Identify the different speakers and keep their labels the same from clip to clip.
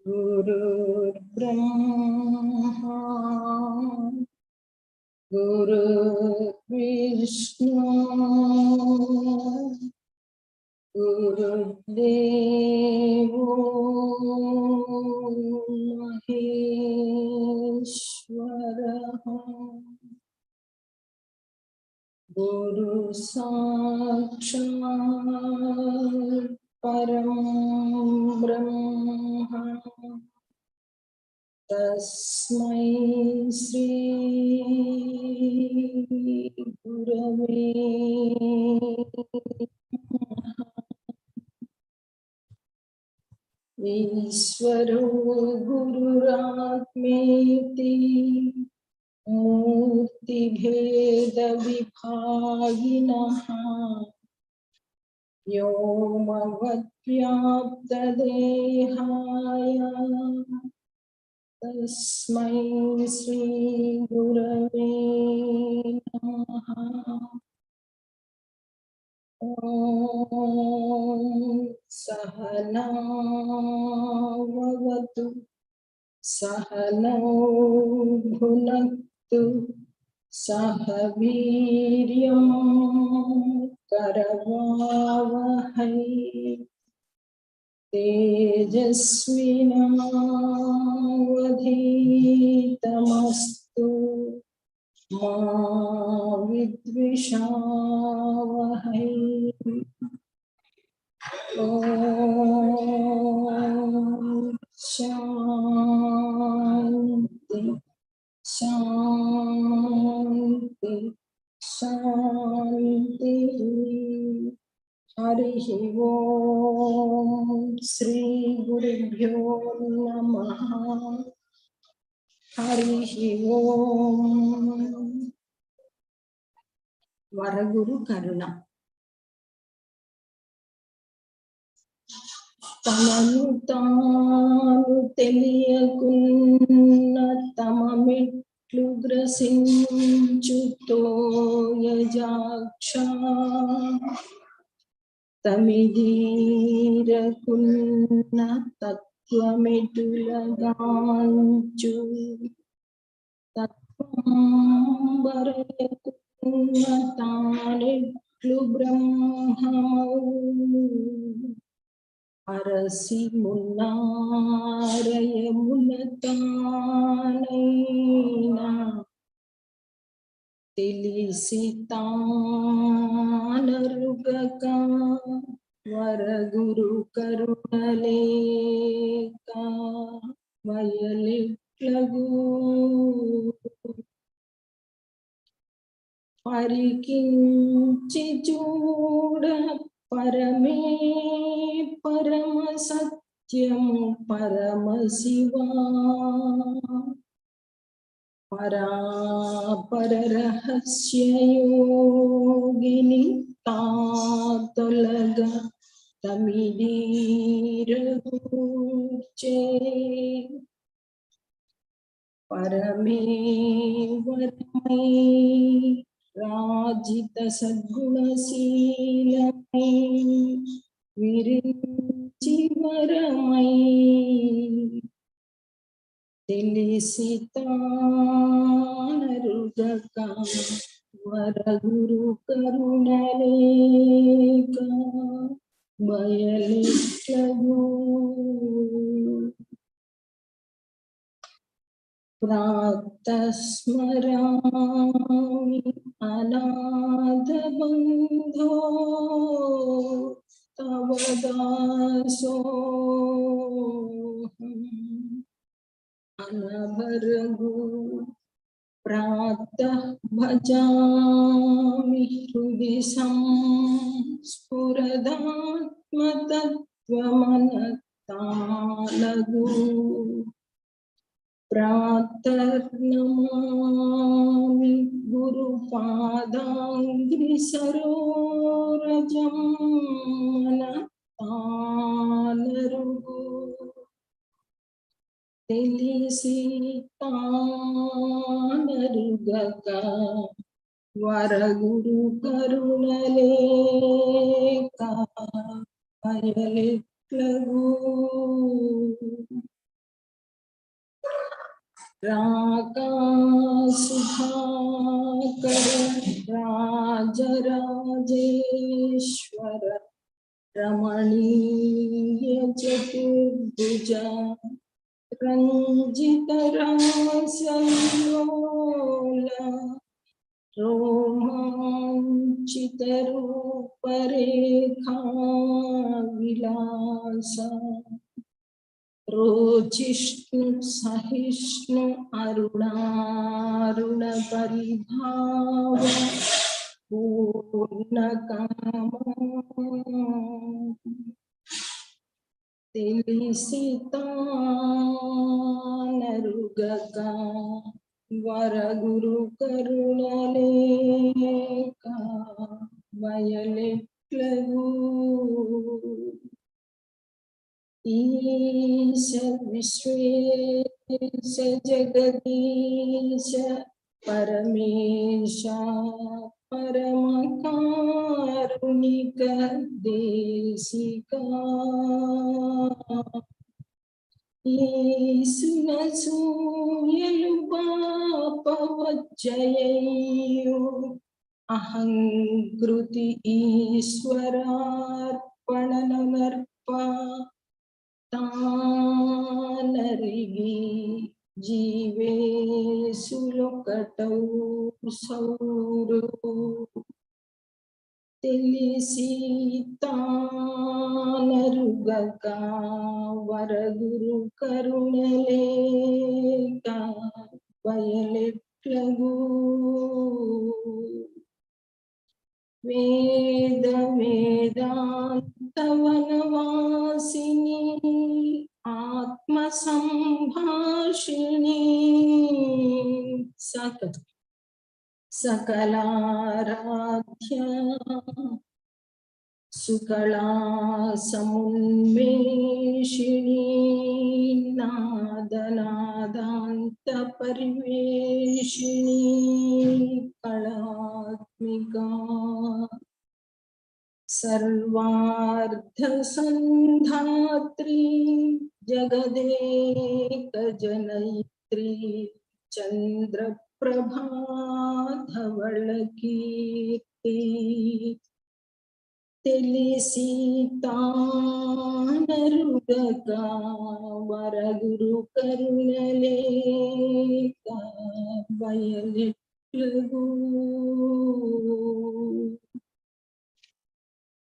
Speaker 1: गुरुर्ब्रह्मा गुरुर्विष्णु गुरुर्देवो महेश्वरः गुरु साक्षात् परं ब्रह्म तस्मै श्री गुरवे ईश्वरो गुरुरात्मेति मूर्तिभेदविभागिनः व्योमवद्व्याप्तदेहाय तस्मै श्री गुरवे नमः। ॐ सहनौ भवतु सहनौ भुनक्तु सह वीर्यं करवावहै तेजस्विनावधीतमस्तु मा विद्विषावहै। ॐ शान्ति शान्ति शान्तिः। हरिः ओम श्री गुरुभ्यो नमः। हरिः ओम। वरगुरु करुण तमनु तानु తెలియకున్న తమ మెట్లు గ్రసించుతో యజాక్ష తమిదీరకున్న తత్వమెటులగాంచు తత్వంబరకున్న తానెట్లు బ్రహ్మమౌ అరసి మున్నారయమున తానైనా తెలిసి తానరుగక వరగురు కరుణలేక వయలిట్లగు పరికించి చూడ పరమే పరమ సత్యము పరమ శివా పరాపర రహస్యయోగిని తాతొలగ తమిదీరగూర్చే పరమే వరమై రాజిత సద్గుణశీలమై విరించి వరమై తెలిసి తానరుగక వరగురు కరుణలేక బయలిట్లగు ప్రాతస్మరామి అనాథ బంధో తవ దాసోహం అనభరగు ప్రాతః భజామి హృది సంస్ఫురదాత్మతత్వమనతాలగు ప్రాతర్నమామి గురుపాదాంగ్రి సరోరజం మనతానరుగు తెలిసి తానరుగక వరగురు కరుణలేక వయలిట్లగు రాకాసుధాకర రాజరాజేశ్వర రమణీయ చతుర్భుజ రంజిత రాసల్లోల రోమాంచిత రూపరేఖా విలాస రోచిష్ణు సహిష్ణు అరుణారుణ పరిభావ పూర్ణకామ తెలిసి తానరుగక వరగురు కరుణలేక వయలిట్లగు ఈశ విశ్వేశ జగదీశ పరమేశ పరమకారుణిక దేశికా ఈసునసూయలు పాపవజ్జయయు అహంకృతి ఈశ్వరార్పణనర్ప తానరిగి జీవేశులొకటౌ సౌరు తెలిసి తానరుగక వరగురు కరుణలేక వయలిట్లగు వేద వేదాంతవనవాసిని ఆత్మ సంభాషిణి సకలారాధ్య సుకళా సమున్మేషిణి నాదనాదాంత పరివేషిణి కళాత్మికా सर्वार्थसन्धात्री जगदेकजनयित्री चन्द्रप्रभाधवलकीर्ति తెలిసి తానరుగక వరగురు కరుణలేక బయలెట్లగు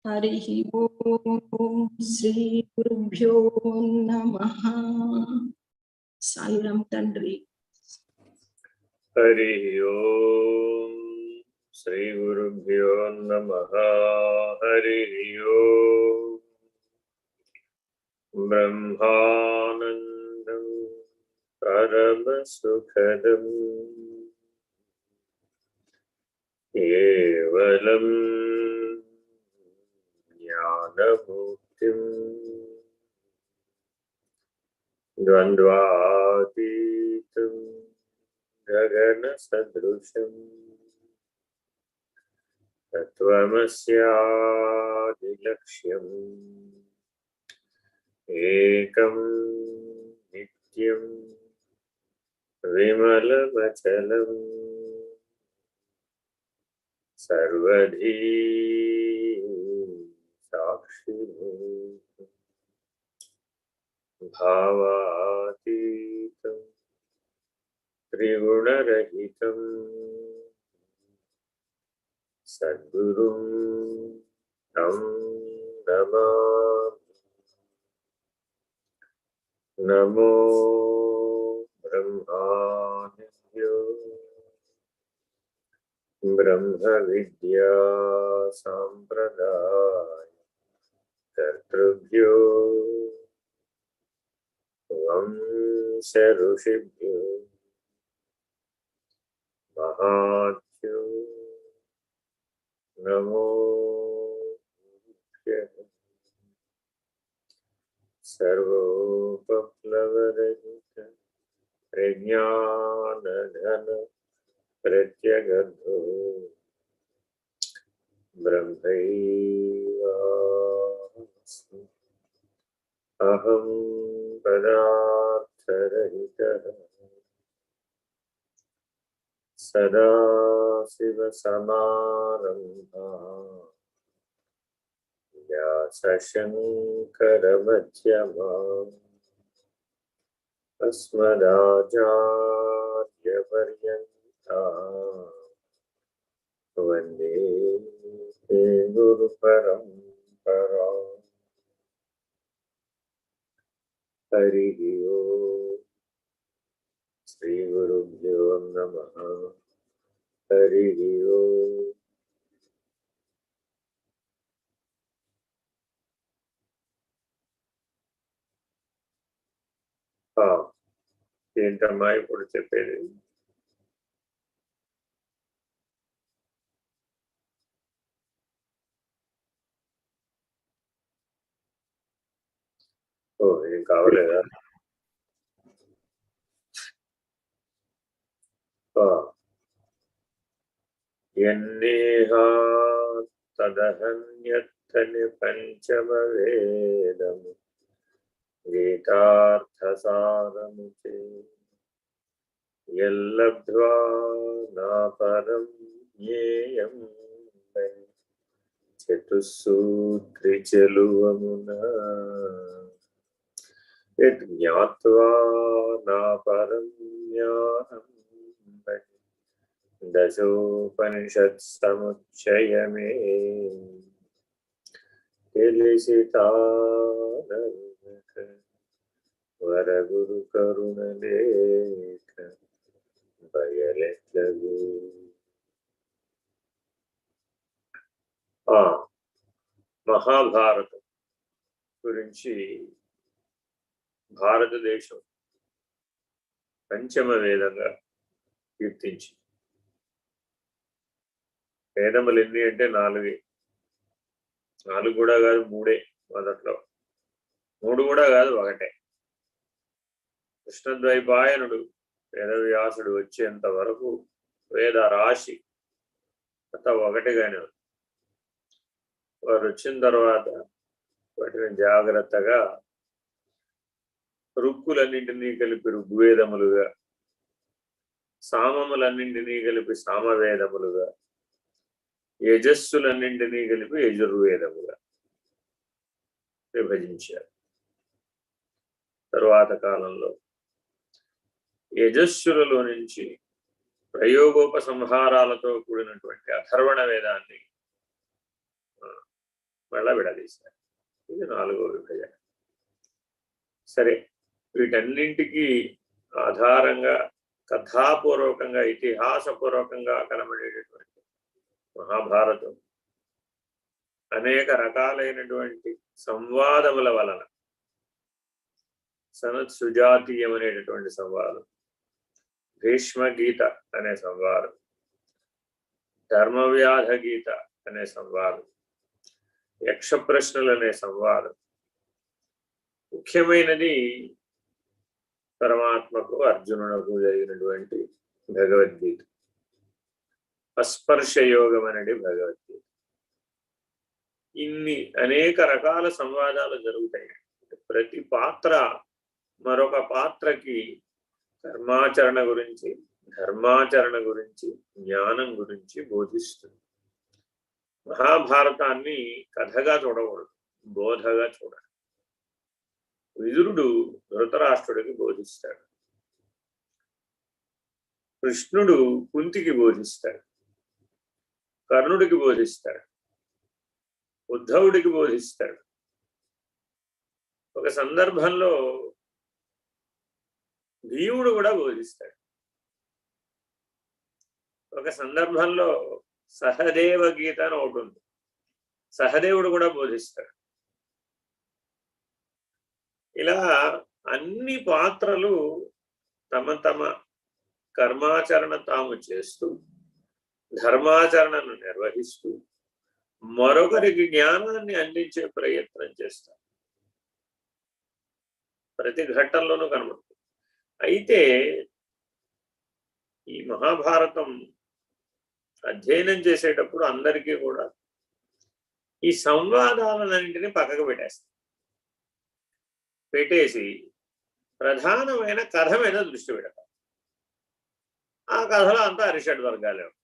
Speaker 1: హరి ఓం శ్రీ గురుభ్యో నమః. సాయిరాం తండ్రి.
Speaker 2: హరి ఓం శ్రీ గురుభ్యో నమః. హరి ఓం బ్రహ్మానందం పరమ సుఖదం కేవలం జ్ఞానముక్తిం ద్వంద్వాతీతం గగన సదృశం తత్వమస్యాదిలక్ష్యం ఏకం నిత్యం విమలమచలం సర్వధీ సాక్షిభూతం భావాతీతం త్రిగుణరహితం సద్గురుం తం నమామి. నమో బ్రహ్మాణిభ్యో బ్రహ్మ విద్యా సాంప్రదాయ కర్తృభ్యో వంశ ఋషిభ్యో మహాభ్యో నమో సర్వోపప్లవరహిత ప్రజ్ఞానఘన ప్రత్యగర్భో బ్రహ్మైవాస్మి. అహం పదార్థరహితః సదాశివసమారంభాః వ్యాసశంకరమధ్యమాః అస్మదాచార్యపర్యంతాః వందే గురుపరంపరాం. హరి ఓం శ్రీ గురుభ్యో నమః. హరి ఓం. ఏంటమ్మా ఇప్పుడు చెప్పేది? ఓ, ఏం కావలేదా? ఎన్నేహా తదహన్యత్తని పంచమ వేదము గీతార్థసారముచే యల్లబ్ధ్వా నా పరం జ్ఞేయం చతుస్సూత్రి చెలువమున యజ్ఞాత్వా నా పరం జ్ఞానం దశోపనిషత్ సముచ్చయమే తెలిసితానరుగక వరగురు కరుణలేక బయలెట్లగు. మహాభారతం గురించి భారతదేశం పంచమ వేదంగా కీర్తించి, వేదములు ఎన్ని అంటే 4 కూడా కాదు, 3 మొదట్లో, 3 కూడా కాదు, 1. కృష్ణద్వైపాయనుడు వేదవ్యాసుడు వచ్చేంత వరకు వేద రాశి అంత 1గానే ఉంది. వారు వచ్చిన తర్వాత వాటిని జాగ్రత్తగా రుక్కులన్నింటినీ కలిపి ఋగ్వేదములుగా, సామములన్నింటినీ కలిపి సామవేదములుగా, యజస్సులన్నింటినీ కలిపి యజుర్వేదముగా విభజించారు. తరువాత కాలంలో యజస్సులలో నుంచి ప్రయోగోపసంహారాలతో కూడినటువంటి అథర్వణ వేదాన్ని మళ్ళా విడదీశారు. ఇది 4వ విభజన. సరే, వీటన్నింటికి ఆధారంగా కథాపూర్వకంగా, ఇతిహాసపూర్వకంగా కనబడేటటువంటి మహాభారతం అనేక రకాలైనటువంటి సంవాదముల వలన, సనత్ సుజాతీయం అనేటటువంటి సంవాదం, భీష్మ గీత అనే సంవాదం, ధర్మవ్యాధ గీత అనే సంవాదం, యక్ష ప్రశ్నలు అనే సంవాదం, ముఖ్యమైనది పరమాత్మకు అర్జునునకు జరిగినటువంటి భగవద్గీత, అస్పర్శ యోగం అనేది భగవద్గీత. ఇన్ని అనేక రకాల సంవాదాలు జరుగుతాయి. ప్రతి పాత్ర మరొక పాత్రకి కర్మాచరణ గురించి, ధర్మాచరణ గురించి, జ్ఞానం గురించి బోధిస్తుంది. మహాభారతాన్ని కథగా చూడకూడదు, బోధగా చూడాలి. విదురుడు ధృతరాష్ట్రుడికి బోధిస్తాడు, కృష్ణుడు కుంతికి బోధిస్తాడు, కర్ణుడికి బోధిస్తాడు, ఉద్ధవుడికి బోధిస్తాడు. ఒక సందర్భంలో భీముడు కూడా బోధిస్తాడు. ఒక సందర్భంలో సహదేవ గీత అని ఒకటి ఉంది, సహదేవుడు కూడా బోధిస్తాడు. ఇలా అన్ని పాత్రలు తమ తమ కర్మాచరణ తాము చేస్తూ, ధర్మాచరణను నిర్వహిస్తూ, మరొకరికి జ్ఞానాన్ని అందించే ప్రయత్నం చేస్తారు. ప్రతి ఘట్టంలోనూ కనబడుతుంది. అయితే ఈ మహాభారతం అధ్యయనం చేసేటప్పుడు అందరికీ కూడా ఈ సంవాదాలన్నింటినీ పక్కకు పెట్టేసి ప్రధానమైన కథ మీద దృష్టి పెడతారు. ఆ కథలో అంతా అరిషడ్ వర్గాలే ఉంటాయి.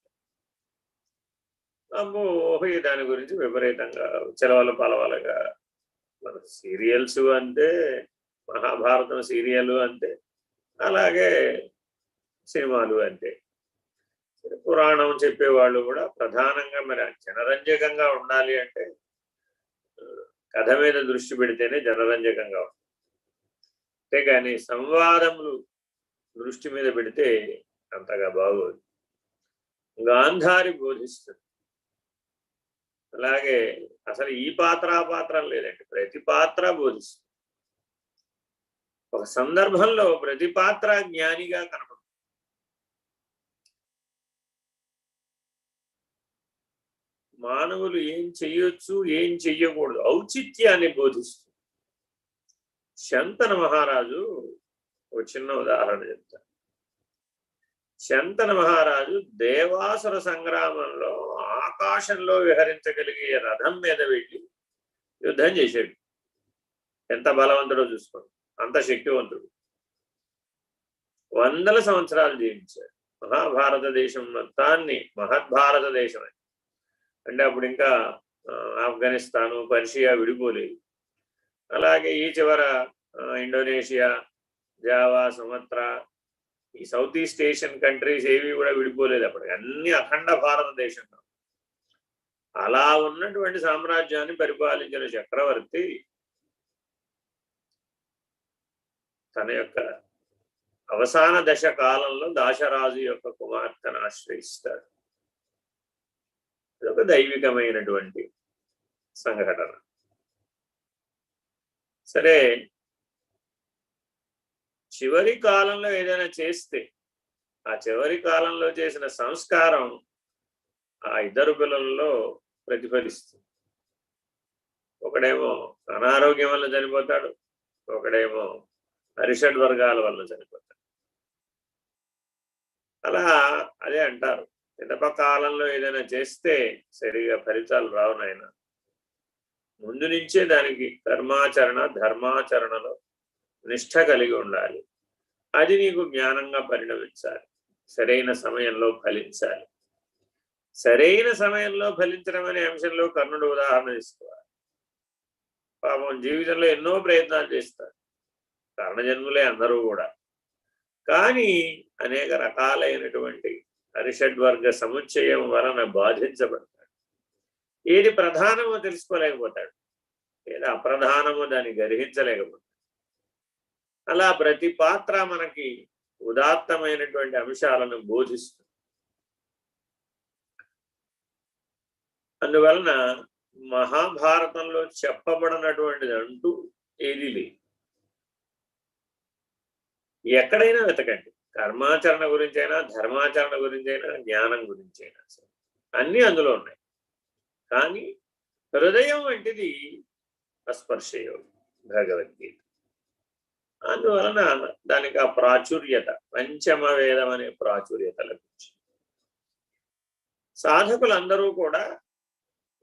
Speaker 2: దాని గురించి విపరీతంగా చెలవల పలవలుగా, మన సీరియల్స్ అంతే, మహాభారతం సీరియల్ అంతే, అలాగే సినిమాలు అంతే. పురాణం చెప్పేవాళ్ళు కూడా ప్రధానంగా మరి జనరంజకంగా ఉండాలి అంటే కథ మీద దృష్టి పెడితేనే జనరంజకంగా ఉంటుంది. అంతేగాని సంవాదములు దృష్టి మీద పెడితే అంతగా బాగోదు. గాంధారి బోధిస్తుంది. అలాగే అసలు ఈ పాత్ర ఆ పాత్ర లేదండి, ప్రతి పాత్ర బోధిస్తుంది. ఒక సందర్భంలో ప్రతి పాత్ర జ్ఞానిగా కనపడుతుంది. మానవులు ఏం చెయ్యొచ్చు, ఏం చెయ్యకూడదు, ఔచిత్యాన్ని బోధిస్తుంది. శంతన మహారాజు ఒక చిన్న ఉదాహరణ చెప్తారు. శంతన మహారాజు దేవాసుర సంగ్రామంలో ఆకాశంలో విహరించగలిగే రథం మీద వెళ్ళి యుద్ధం చేశాడు. ఎంత బలవంతుడో చూసుకోండి, అంత శక్తివంతుడు. 100 సంవత్సరాలు జీవించాడు. మహాభారతదేశం మొత్తాన్ని మహద్భారతదేశం అంటే అప్పుడు ఇంకా ఆఫ్ఘనిస్తాను, పర్షియా విడిపోలేదు. అలాగే ఈ చివర ఇండోనేషియా, జావా, సుమత్రా, ఈ సౌత్ ఈస్ట్ ఏషియన్ కంట్రీస్ ఏవి కూడా విడిపోలేదు అప్పటికి, అన్ని అఖండ భారతదేశంలో. అలా ఉన్నటువంటి సామ్రాజ్యాన్ని పరిపాలించిన చక్రవర్తి తన యొక్క అవసాన దశ కాలంలో దాశరాజు యొక్క కుమార్తెను ఆశ్రయిస్తాడు. ఇదొక దైవికమైనటువంటి సంఘటన. సరే, చివరి కాలంలో ఏదైనా చేస్తే ఆ చివరి కాలంలో చేసిన సంస్కారం ఆ ఇద్దరు పిల్లలలో ప్రతిఫలిస్తుంది. ఒకడేమో అనారోగ్యం వల్ల చనిపోతాడు, ఒకడేమో అరిషడ్ వర్గాల వల్ల చనిపోతాడు. అలా అదే అంటారు, పిదప కాలంలో ఏదైనా చేస్తే సరిగా ఫలితాలు రావు నాయన, ముందు నుంచే దానికి కర్మాచరణ ధర్మాచరణలో నిష్ఠ కలిగి ఉండాలి. అది నీకు జ్ఞానంగా పరిణమించాలి, సరైన సమయంలో ఫలించాలి. సరైన సమయంలో ఫలించడం అనే అంశంలో కర్ణుడు ఉదాహరణ తీసుకోవాలి. పాపం జీవితంలో ఎన్నో ప్రయత్నాలు చేస్తారు, కర్ణజన్ములే అందరూ కూడా. కానీ అనేక రకాలైనటువంటి అరిషడ్వర్గ సముచ్చయం వలన బాధించబడతాడు. ఏది ప్రధానమో తెలుసుకోలేకపోతాడు, ఏది అప్రధానమో దాన్ని గ్రహించలేకపోతాడు. అలా ప్రతి పాత్ర మనకి ఉదాత్తమైనటువంటి అంశాలను బోధిస్తుంది. అందువలన మహాభారతంలో చెప్పబడినటువంటిది అంటూ ఏది లేదు. ఎక్కడైనా వెతకండి, కర్మాచరణ గురించైనా ధర్మాచరణ గురించైనా జ్ఞానం గురించైనా సరే అన్నీ అందులో ఉన్నాయి. కానీ హృదయం వంటిది అస్పర్శయోగం భగవద్గీత. అందువలన దానికి ఆ ప్రాచుర్యత, పంచమ వేదం అనే ప్రాచుర్యత లభించింది. సాధకులందరూ కూడా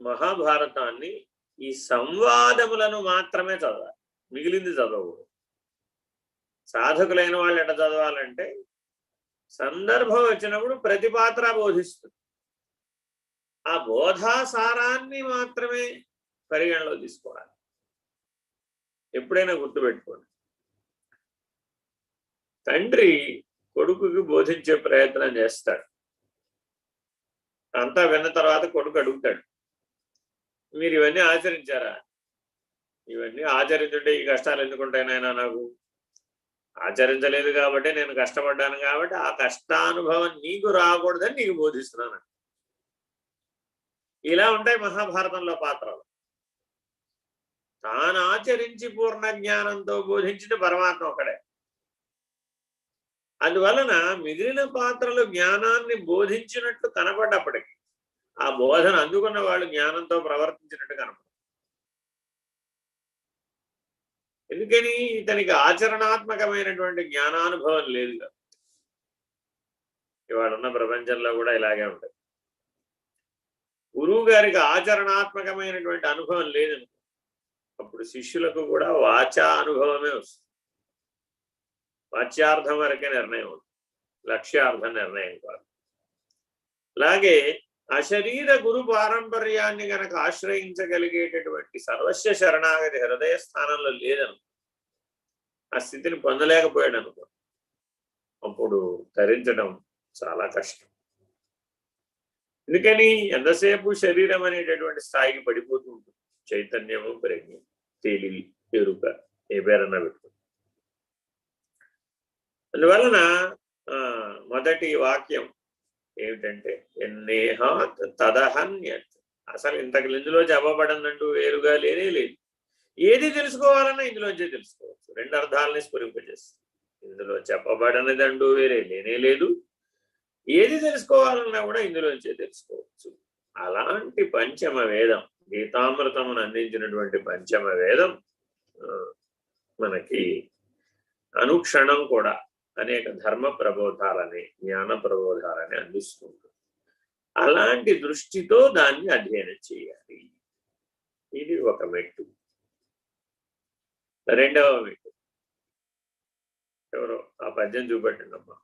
Speaker 2: మహాభారతాన్ని ఈ సంవాదములను మాత్రమే చదవాలి, మిగిలింది చదవకూడదు. సాధకులైన వాళ్ళు ఎట్లా చదవాలంటే సందర్భం వచ్చినప్పుడు ప్రతి పాత్ర బోధిస్తుంది, ఆ బోధాసారాన్ని మాత్రమే పరిగణలో తీసుకోవాలి. ఎప్పుడైనా గుర్తుపెట్టుకోండి, తండ్రి కొడుకుకి బోధించే ప్రయత్నం చేస్తాడు. అంతా విన్న తర్వాత కొడుకు అడుగుతాడు, మీరు ఇవన్నీ ఆచరించారా? ఇవన్నీ ఆచరించుంటే ఈ కష్టాలు ఎందుకుంటాయినైనా నాకు ఆచరించలేదు కాబట్టి నేను కష్టపడ్డాను కాబట్టి ఆ కష్టానుభవం నీకు రాకూడదని నీకు బోధిస్తున్నాను. ఇలా ఉంటాయి మహాభారతంలో పాత్రలు. తాను ఆచరించి పూర్ణ జ్ఞానంతో బోధించిన పరమాత్మ ఒకడే. అందువలన మిగిలిన పాత్రలు జ్ఞానాన్ని బోధించినట్లు కనపడ్డప్పటికీ ఆ బోధన అందుకున్న వాళ్ళు జ్ఞానంతో ప్రవర్తించినట్టు కనపడదు. ఎందుకని? ఇతనికి ఆచరణాత్మకమైనటువంటి జ్ఞానానుభవం లేదు కదా. ఇవాళ ఉన్న ప్రపంచంలో కూడా ఇలాగే ఉంటుంది. గురువు గారికి ఆచరణాత్మకమైనటువంటి అనుభవం లేదనుకో, అప్పుడు శిష్యులకు కూడా వాచా అనుభవమే వస్తుంది. వాచ్యార్థం వరకే నిర్ణయం అవుతుంది, లక్ష్యార్థం నిర్ణయం కాదు. అలాగే అశరీర గురు పారంపర్యాన్ని గనక ఆశ్రయించగలిగేటటువంటి సర్వస్వ శరణాగతి హృదయ స్థానంలో లేదను, ఆ స్థితిని పొందలేకపోయాడు అనుకో, అప్పుడు ధరించడం చాలా కష్టం. ఎందుకని? ఎంతసేపు శరీరం అనేటటువంటి స్థాయికి పడిపోతూ ఉంటుంది. చైతన్యము, ప్రజ్ఞ, తేలి, ఎరుక, ఏ పేరన్నా పెట్టుకుంటుంది. అందువలన మొదటి వాక్యం ఏమిటంటే ఎన్నేహాత్ తదహన్యత్. అసలు ఇంతకు ఇందులో చెప్పబడిందంటూ వేరుగా లేనే లేదు. ఏది తెలుసుకోవాలన్నా ఇందులోంచే తెలుసుకోవచ్చు. రెండు అర్థాలని స్ఫురింపజేస్తుంది. ఇందులో చెప్పబడినదంటూ వేరే లేనే లేదు, ఏది తెలుసుకోవాలన్నా కూడా ఇందులోంచే తెలుసుకోవచ్చు. అలాంటి పంచమ వేదం, గీతామృతమును అందించినటువంటి పంచమ వేదం మనకి అనుక్షణం కూడా అనేక ధర్మ ప్రబోధాలని, జ్ఞాన ప్రబోధాలని అందిస్తుంది. అలాంటి దృష్టితో దాన్ని అధ్యయనం చేయాలి. ఇది ఒక మెట్టు. రెండవ మెట్టు ఎవరో ఆ పద్యం చూపెట్టండి అమ్మా,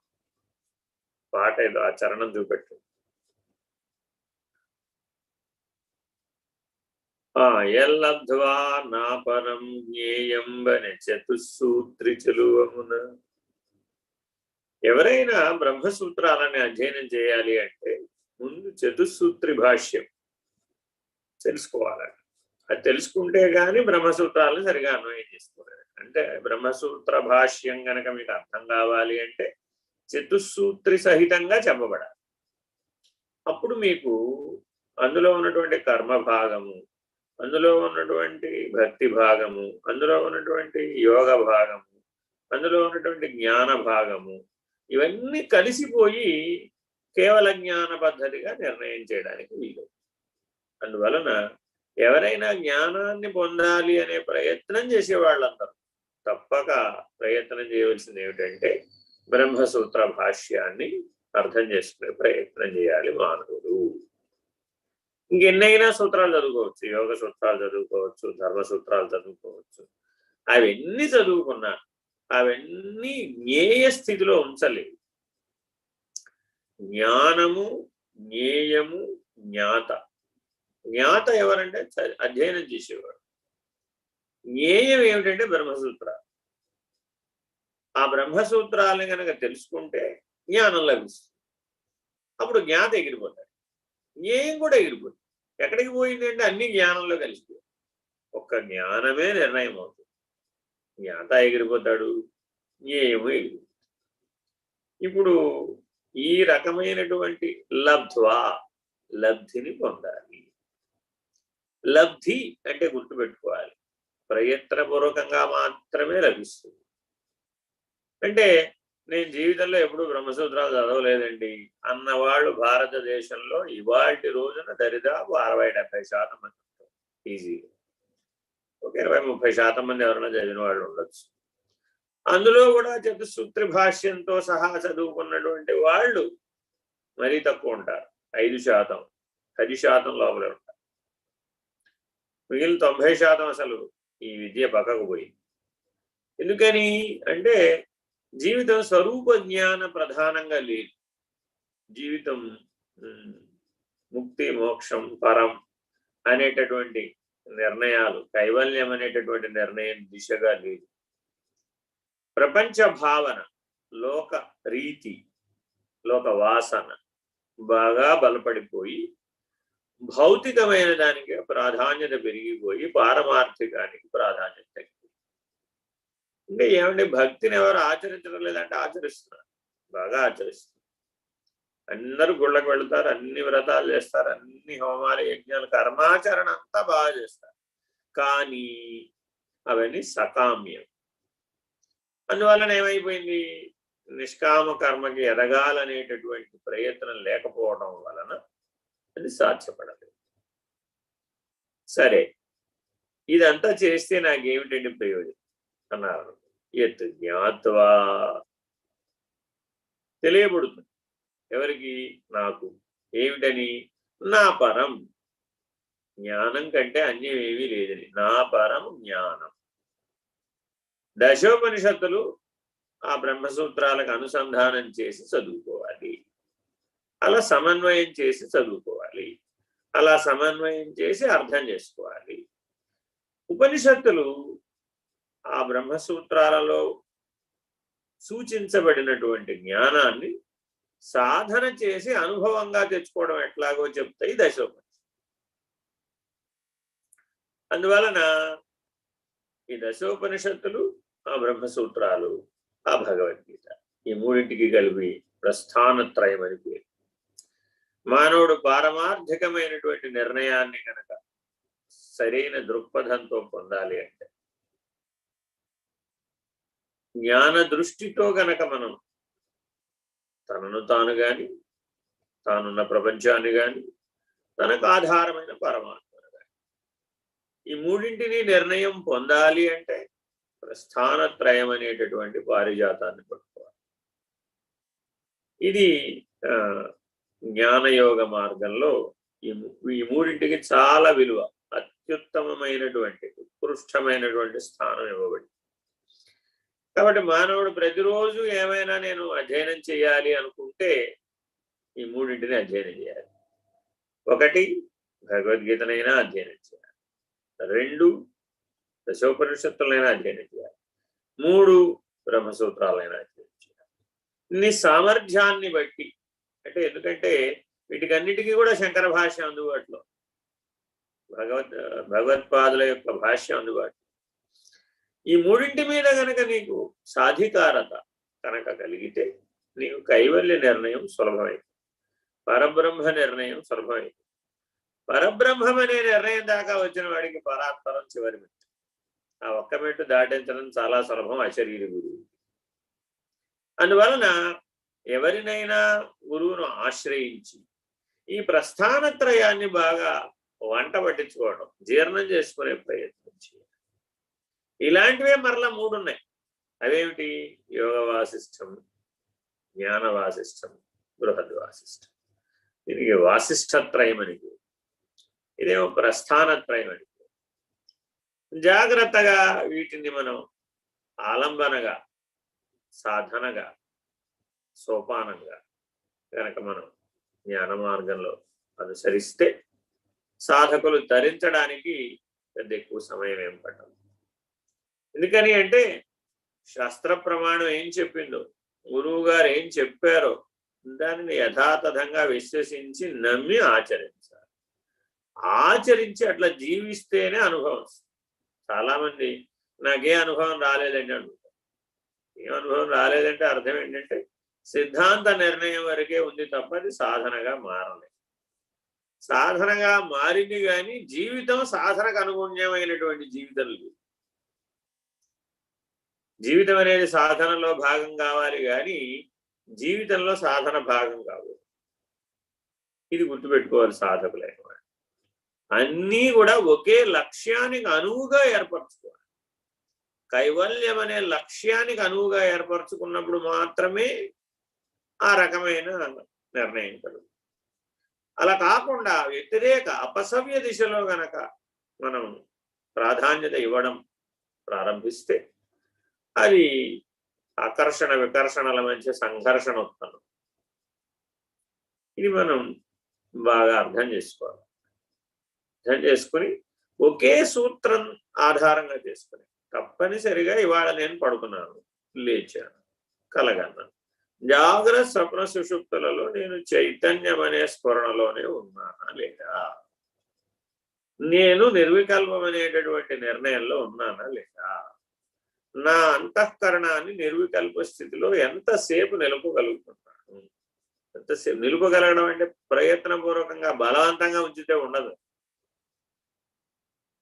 Speaker 2: పాట ఏదో ఆ చరణం చూపెట్టండి. ఎల్లధ్వా నాపరం జ్ఞేయంబని చతుస్సూత్రి చెలువమున. ఎవరైనా బ్రహ్మసూత్రాలని అధ్యయనం చేయాలి అంటే ముందు చతుస్సూత్రి భాష్యం తెలుసుకోవాలంట. అది తెలుసుకుంటే కానీ బ్రహ్మసూత్రాలను సరిగా అన్వయం చేసుకోలేదు. అంటే బ్రహ్మసూత్ర భాష్యం కనుక మీకు అర్థం కావాలి అంటే చతుస్సూత్రి సహితంగా చెప్పబడాలి. అప్పుడు మీకు అందులో ఉన్నటువంటి కర్మ భాగము, అందులో ఉన్నటువంటి భక్తి భాగము, అందులో ఉన్నటువంటి యోగ భాగము, అందులో ఉన్నటువంటి జ్ఞాన భాగము, ఇవన్నీ కలిసిపోయి కేవల జ్ఞాన పద్ధతిగా నిర్ణయం చేయడానికి వీలు. అందువలన ఎవరైనా జ్ఞానాన్ని పొందాలి అనే ప్రయత్నం చేసే వాళ్ళందరూ తప్పక ప్రయత్నం చేయవలసింది ఏమిటంటే బ్రహ్మసూత్ర భాష్యాన్ని అర్థం చేసుకునే ప్రయత్నం చేయాలి మానవుడు. ఇంకెన్నైనా సూత్రాలు చదువుకోవచ్చు, యోగ సూత్రాలు చదువుకోవచ్చు, ధర్మ సూత్రాలు చదువుకోవచ్చు. అవన్నీ చదువుకున్నా అవన్నీ జ్ఞేయ స్థితిలో ఉంచలేవు. జ్ఞానము, జ్ఞేయము, జ్ఞాత. జ్ఞాత ఎవరంటే అధ్యయనం చేసేవాడు. జ్ఞేయం ఏమిటంటే బ్రహ్మసూత్రాలు. ఆ బ్రహ్మసూత్రాలను కనుక తెలుసుకుంటే జ్ఞానం లభిస్తుంది. అప్పుడు జ్ఞాత ఎగిరిపోతాడు, జ్ఞేయం కూడా ఎగిరిపోతుంది. ఎక్కడికి పోయింది అంటే అన్ని జ్ఞానంలో కలిసిపోయి ఒక్క జ్ఞానమే నిర్ణయం అవుతుంది. జ్ఞాత ఎగిరిపోతాడు, జ్ఞేయము ఎగిరిపోతాడు. ఇప్పుడు ఈ రకమైనటువంటి లబ్ధిని పొందాలి. లబ్ధి అంటే గుర్తుపెట్టుకోవాలి, ప్రయత్నపూర్వకంగా మాత్రమే లభిస్తుంది. అంటే నేను జీవితంలో ఎప్పుడూ బ్రహ్మసూత్రాలు చదవలేదండి అన్నవాళ్ళు భారతదేశంలో ఇవాటి రోజున దరిదాపు 60-70% మంది ఉంటారు ఈజీగా. ఒక 20-30% మంది ఎవరైనా చదివిన వాళ్ళు ఉండొచ్చు. అందులో కూడా చతుస్సూత్రి భాష్యంతో సహా చదువుకున్నటువంటి వాళ్ళు మరీ తక్కువ ఉంటారు, 5%, 10% లోపలే ఉంటారు. మిగిలిన 90% అసలు ఈ విద్య పక్కకు పోయింది. ఎందుకని అంటే జీవితం స్వరూప జ్ఞాన ప్రధానంగా లేదు. జీవితం ముక్తి, మోక్షం, పరం అనేటటువంటి నిర్ణయాలు, కైవల్యం అనేటటువంటి నిర్ణయం దిశగా లేదు. ప్రపంచ భావన, లోక రీతి, లోక వాసన బాగా బలపడిపోయి భౌతికమైన దానికి ప్రాధాన్యత పెరిగిపోయి పారమార్థికానికి ప్రాధాన్యత తగ్గిపోయి. అంటే ఏమంటే భక్తిని ఎవరు ఆచరించడం లేదంటే ఆచరిస్తున్నారు, బాగా ఆచరిస్తున్నారు. అందరూ గుళ్ళకు వెళుతారు, అన్ని వ్రతాలు చేస్తారు, అన్ని హోమాలు, యజ్ఞాలు, కర్మాచరణ అంతా బాగా చేస్తారు. కానీ అవన్నీ సకామ్యం. అందువలన ఏమైపోయింది, నిష్కామ కర్మకి ఎదగాలనేటటువంటి ప్రయత్నం లేకపోవడం వలన అది సాధ్యపడలేదు. సరే, ఇదంతా చేస్తే నాకేమిటండి ప్రయోజనం అన్నారు. యత్ జ్ఞాత్వా, తెలియబడుతుంది ఎవరికి, నాకు. ఏమిటని, నా పరం, జ్ఞానం కంటే అన్యం ఏమీ లేదని, నా పరం జ్ఞానం. దశోపనిషత్తులు ఆ బ్రహ్మసూత్రాలకు అనుసంధానం చేసి చదువుకోవాలి, అలా సమన్వయం చేసి చదువుకోవాలి, అలా సమన్వయం చేసి అర్థం చేసుకోవాలి. ఉపనిషత్తులు ఆ బ్రహ్మసూత్రాలలో సూచించబడినటువంటి జ్ఞానాన్ని సాధన చేసి అనుభవంగా తెచ్చుకోవడం ఎట్లాగో చెప్తాయి దశోపనిషత్తు. అందువలన ఈ దశోపనిషత్తులు, ఆ బ్రహ్మసూత్రాలు, ఆ భగవద్గీత, ఈ మూడింటికి కలిపి ప్రస్థానత్రయం అని పేరు. మానవుడు పారమార్థికమైనటువంటి నిర్ణయాన్ని కనుక సరైన దృక్పథంతో పొందాలి అంటే, జ్ఞాన దృష్టితో గనక మనం తనను తాను గాని, తానున్న ప్రపంచాన్ని గాని, తనకు ఆధారమైన పరమాత్మను గాని, ఈ మూడింటిని నిర్ణయం పొందాలి అంటే ప్రస్థానత్రయం అనేటటువంటి పారిజాతాన్ని పట్టుకోవాలి. ఇది జ్ఞానయోగ మార్గంలో ఈ మూడింటికి చాలా విలువ, అత్యుత్తమమైనటువంటి ఉత్కృష్టమైనటువంటి స్థానం ఇవ్వబడింది. కాబట్టి మానవుడు ప్రతిరోజు ఏమైనా నేను అధ్యయనం చేయాలి అనుకుంటే ఈ మూడింటిని అధ్యయనం చేయాలి. ఒకటి, భగవద్గీతనైనా అధ్యయనం చేయాలి. 2, దశోపనిషత్తులైనా అధ్యయనం చేయాలి. 3, బ్రహ్మసూత్రాలైనా అధ్యయనం చేయాలి. నీ సామర్థ్యాన్ని బట్టి, అంటే ఎందుకంటే వీటికన్నిటికీ కూడా శంకర భాష్యం అందుబాటులో, భగవత్పాదుల యొక్క భాష్యం అందుబాటులో. ఈ మూడింటి మీద కనుక నీకు సాధికారత కనుక కలిగితే నీకు కైవల్య నిర్ణయం సులభమైంది, పరబ్రహ్మ నిర్ణయం సులభమైంది. పరబ్రహ్మం అనే నిర్ణయం దాకా వచ్చిన వాడికి పరాత్పరం చివరి మెట్టు. ఆ ఒక్క మెట్టు దాటించడం చాలా సులభం అశరీరి గురువు. అందువలన ఎవరినైనా గురువును ఆశ్రయించి ఈ ప్రస్థానత్రయాన్ని బాగా వంట పట్టించుకోవడం, జీర్ణం చేసుకునే ప్రయత్నం చేయాలి. ఇలాంటివే మరలా 3 ఉన్నాయి. అవేమిటి, యోగ వాసిష్టం, జ్ఞాన వాసిష్టం, బృహద్ వాసిష్టం. దీనికి వాసిష్ఠత్రయం అని. ఇదేమో ప్రస్థానత్రయం అని. జాగ్రత్తగా వీటిని మనం ఆలంబనగా, సాధనగా, సోపానంగా కనుక మనం జ్ఞాన మార్గంలో అనుసరిస్తే సాధకులు ధరించడానికి పెద్ద ఎక్కువ సమయం ఏం పట్టదు. ఎందుకని అంటే శాస్త్ర ప్రమాణం ఏం చెప్పిందో, గురువు గారు ఏం చెప్పారో దానిని యథాతథంగా విశ్వసించి నమ్మి ఆచరించాలి. ఆచరించి అట్లా జీవిస్తేనే అనుభవం. చాలా మంది నాకే అనుభవం రాలేదండి అంటారు. ఏం అనుభవం రాలేదంటే అర్థం ఏంటంటే సిద్ధాంత నిర్ణయం వరకే ఉంది తప్ప అది సాధనగా మారలేదు. సాధనగా మారింది కానీ జీవితం సాధనకు అనుగుణ్యమైనటువంటి జీవితం లేదు. జీవితం అనేది సాధనలో భాగం కావాలి కానీ జీవితంలో సాధన భాగం కావాలి. ఇది గుర్తుపెట్టుకోవాలి సాధకులైన వాడు. అన్నీ కూడా ఒకే లక్ష్యానికి అనువుగా ఏర్పరచుకోవాలి. కైవల్యం అనే లక్ష్యానికి అనువుగా ఏర్పరచుకున్నప్పుడు మాత్రమే ఆ రకమైన నిర్ణయం కలుగుతుంది. అలా కాకుండా వ్యతిరేక అపసవ్య దిశలో గనక మనం ప్రాధాన్యత ఇవ్వడం ప్రారంభిస్తే అది ఆకర్షణ వికర్షణల మధ్య సంఘర్షణ ఉత్పన్నం. ఇది మనం బాగా అర్థం చేసుకోవాలి. అర్థం చేసుకుని ఒకే సూత్రం ఆధారంగా చేసుకుని తప్పనిసరిగా ఇవాళ నేను పడుకున్నాను, లేచాను, కలగన్నాను. జాగ్రత్త స్వప్న సుషుప్తులలో నేను చైతన్యం అనే స్ఫురణలోనే ఉన్నానా లేదా, నేను నిర్వికల్పం అనేటటువంటి నిర్ణయంలో ఉన్నానా లేదా, నా అంతఃకరణాన్ని నిర్వికల్ప స్థితిలో ఎంతసేపు నిలుపగలుగుతున్నాను. ఎంతసేపు నిలుపగలగడం అంటే ప్రయత్నపూర్వకంగా బలవంతంగా ఉంచితే ఉండదు.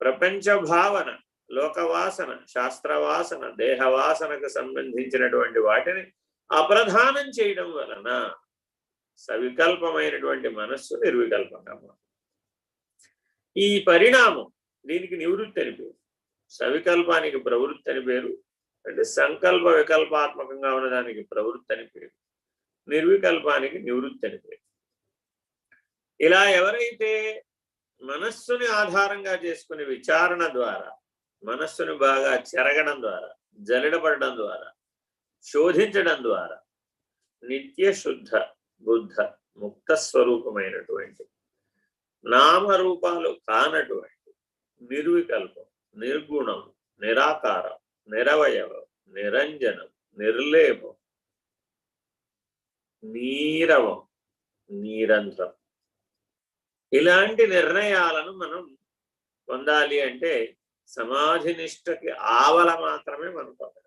Speaker 2: ప్రపంచ భావన, లోకవాసన, శాస్త్రవాసన, దేహవాసనకు సంబంధించినటువంటి వాటిని అప్రధానం చేయడం వలన సవికల్పమైనటువంటి మనస్సు నిర్వికల్పంగా మారుతుంది. ఈ పరిణామం దీనికి నివృత్తి అని పేరు. సవికల్పానికి ప్రవృత్తి అని పేరు. అంటే సంకల్ప వికల్పాత్మకంగా ఉన్నదానికి ప్రవృత్తి అని పేరు. నిర్వికల్పానికి నివృత్తి అని పేరు. ఇలా ఎవరైతే మనస్సుని ఆధారంగా చేసుకుని విచారణ ద్వారా, మనస్సును బాగా చెరగడం ద్వారా, జల్లెడపడడం ద్వారా, శోధించడం ద్వారా నిత్య శుద్ధ బుద్ధ ముక్త స్వరూపమైనటువంటి నామరూపాలు కానటువంటి నిర్వికల్పం, నిర్గుణం, నిరాకారం, నిరవయవం, నిరంజనం, నిర్లేపం, నీరవం, నిరంతరం ఇలాంటి నిర్ణయాలను మనం పొందాలి అంటే సమాధి నిష్టకి ఆవల మాత్రమే మనం పొందాలి.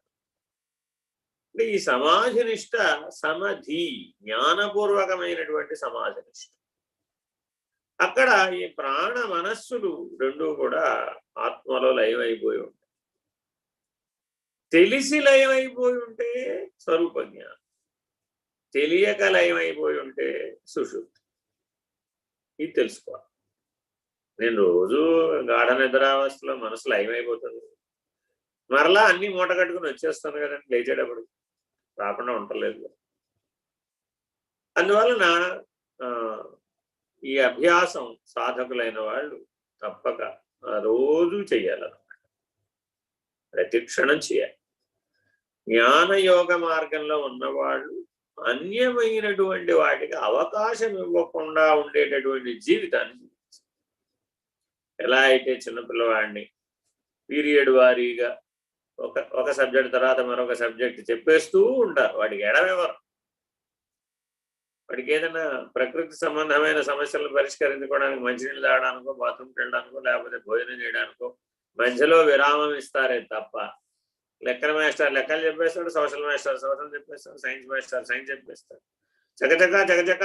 Speaker 2: అంటే ఈ సమాధి నిష్ట సమధి, జ్ఞానపూర్వకమైనటువంటి సమాధి నిష్ట. అక్కడ ఈ ప్రాణ మనస్సులు రెండూ కూడా ఆత్మలో లయమైపోయి ఉంటాయి. తెలిసి లయమైపోయి ఉంటే స్వరూప జ్ఞానం, తెలియక లయమైపోయి ఉంటే సుషుప్తి. ఇది తెలుసుకోవాలి. నేను రోజు గాఢ నిద్రావస్థలో మనసు లయమైపోతుంది, మరలా అన్ని మూట కట్టుకుని వచ్చేస్తాను కదండి లేచేటప్పుడు, రాకుండా ఉండలేదు. అందువలన ఈ అభ్యాసం సాధకులైన వాళ్ళు తప్పక రోజు చెయ్యాలన్నమాట, ప్రతి క్షణం చేయాలి. జ్ఞానయోగ మార్గంలో ఉన్నవాళ్ళు అన్యమైనటువంటి వాటికి అవకాశం ఇవ్వకుండా ఉండేటటువంటి జీవితాన్ని, ఎలా అయితే చిన్నపిల్లవాడిని పీరియడ్ వారీగా ఒక సబ్జెక్ట్ తర్వాత మరొక సబ్జెక్ట్ చెప్పేస్తూ ఉంటారు, వాడికి ఎడమెవరు. వాడికి ఏదైనా ప్రకృతి సంబంధమైన సమస్యలను పరిష్కరించుకోవడానికి మంచినీళ్ళు తాగడానికో, బాత్రూమ్కి వెళ్ళడానికో, లేకపోతే భోజనం చేయడానికో మధ్యలో విరామం ఇస్తారే తప్ప, లెక్కల మాస్టర్ లెక్కలు చెప్పేస్తాడు, సోషల్ మాస్టర్ సోషల్ చెప్పేస్తాడు, సైన్స్ మాస్టర్ సైన్స్ చెప్పేస్తాడు. చకచక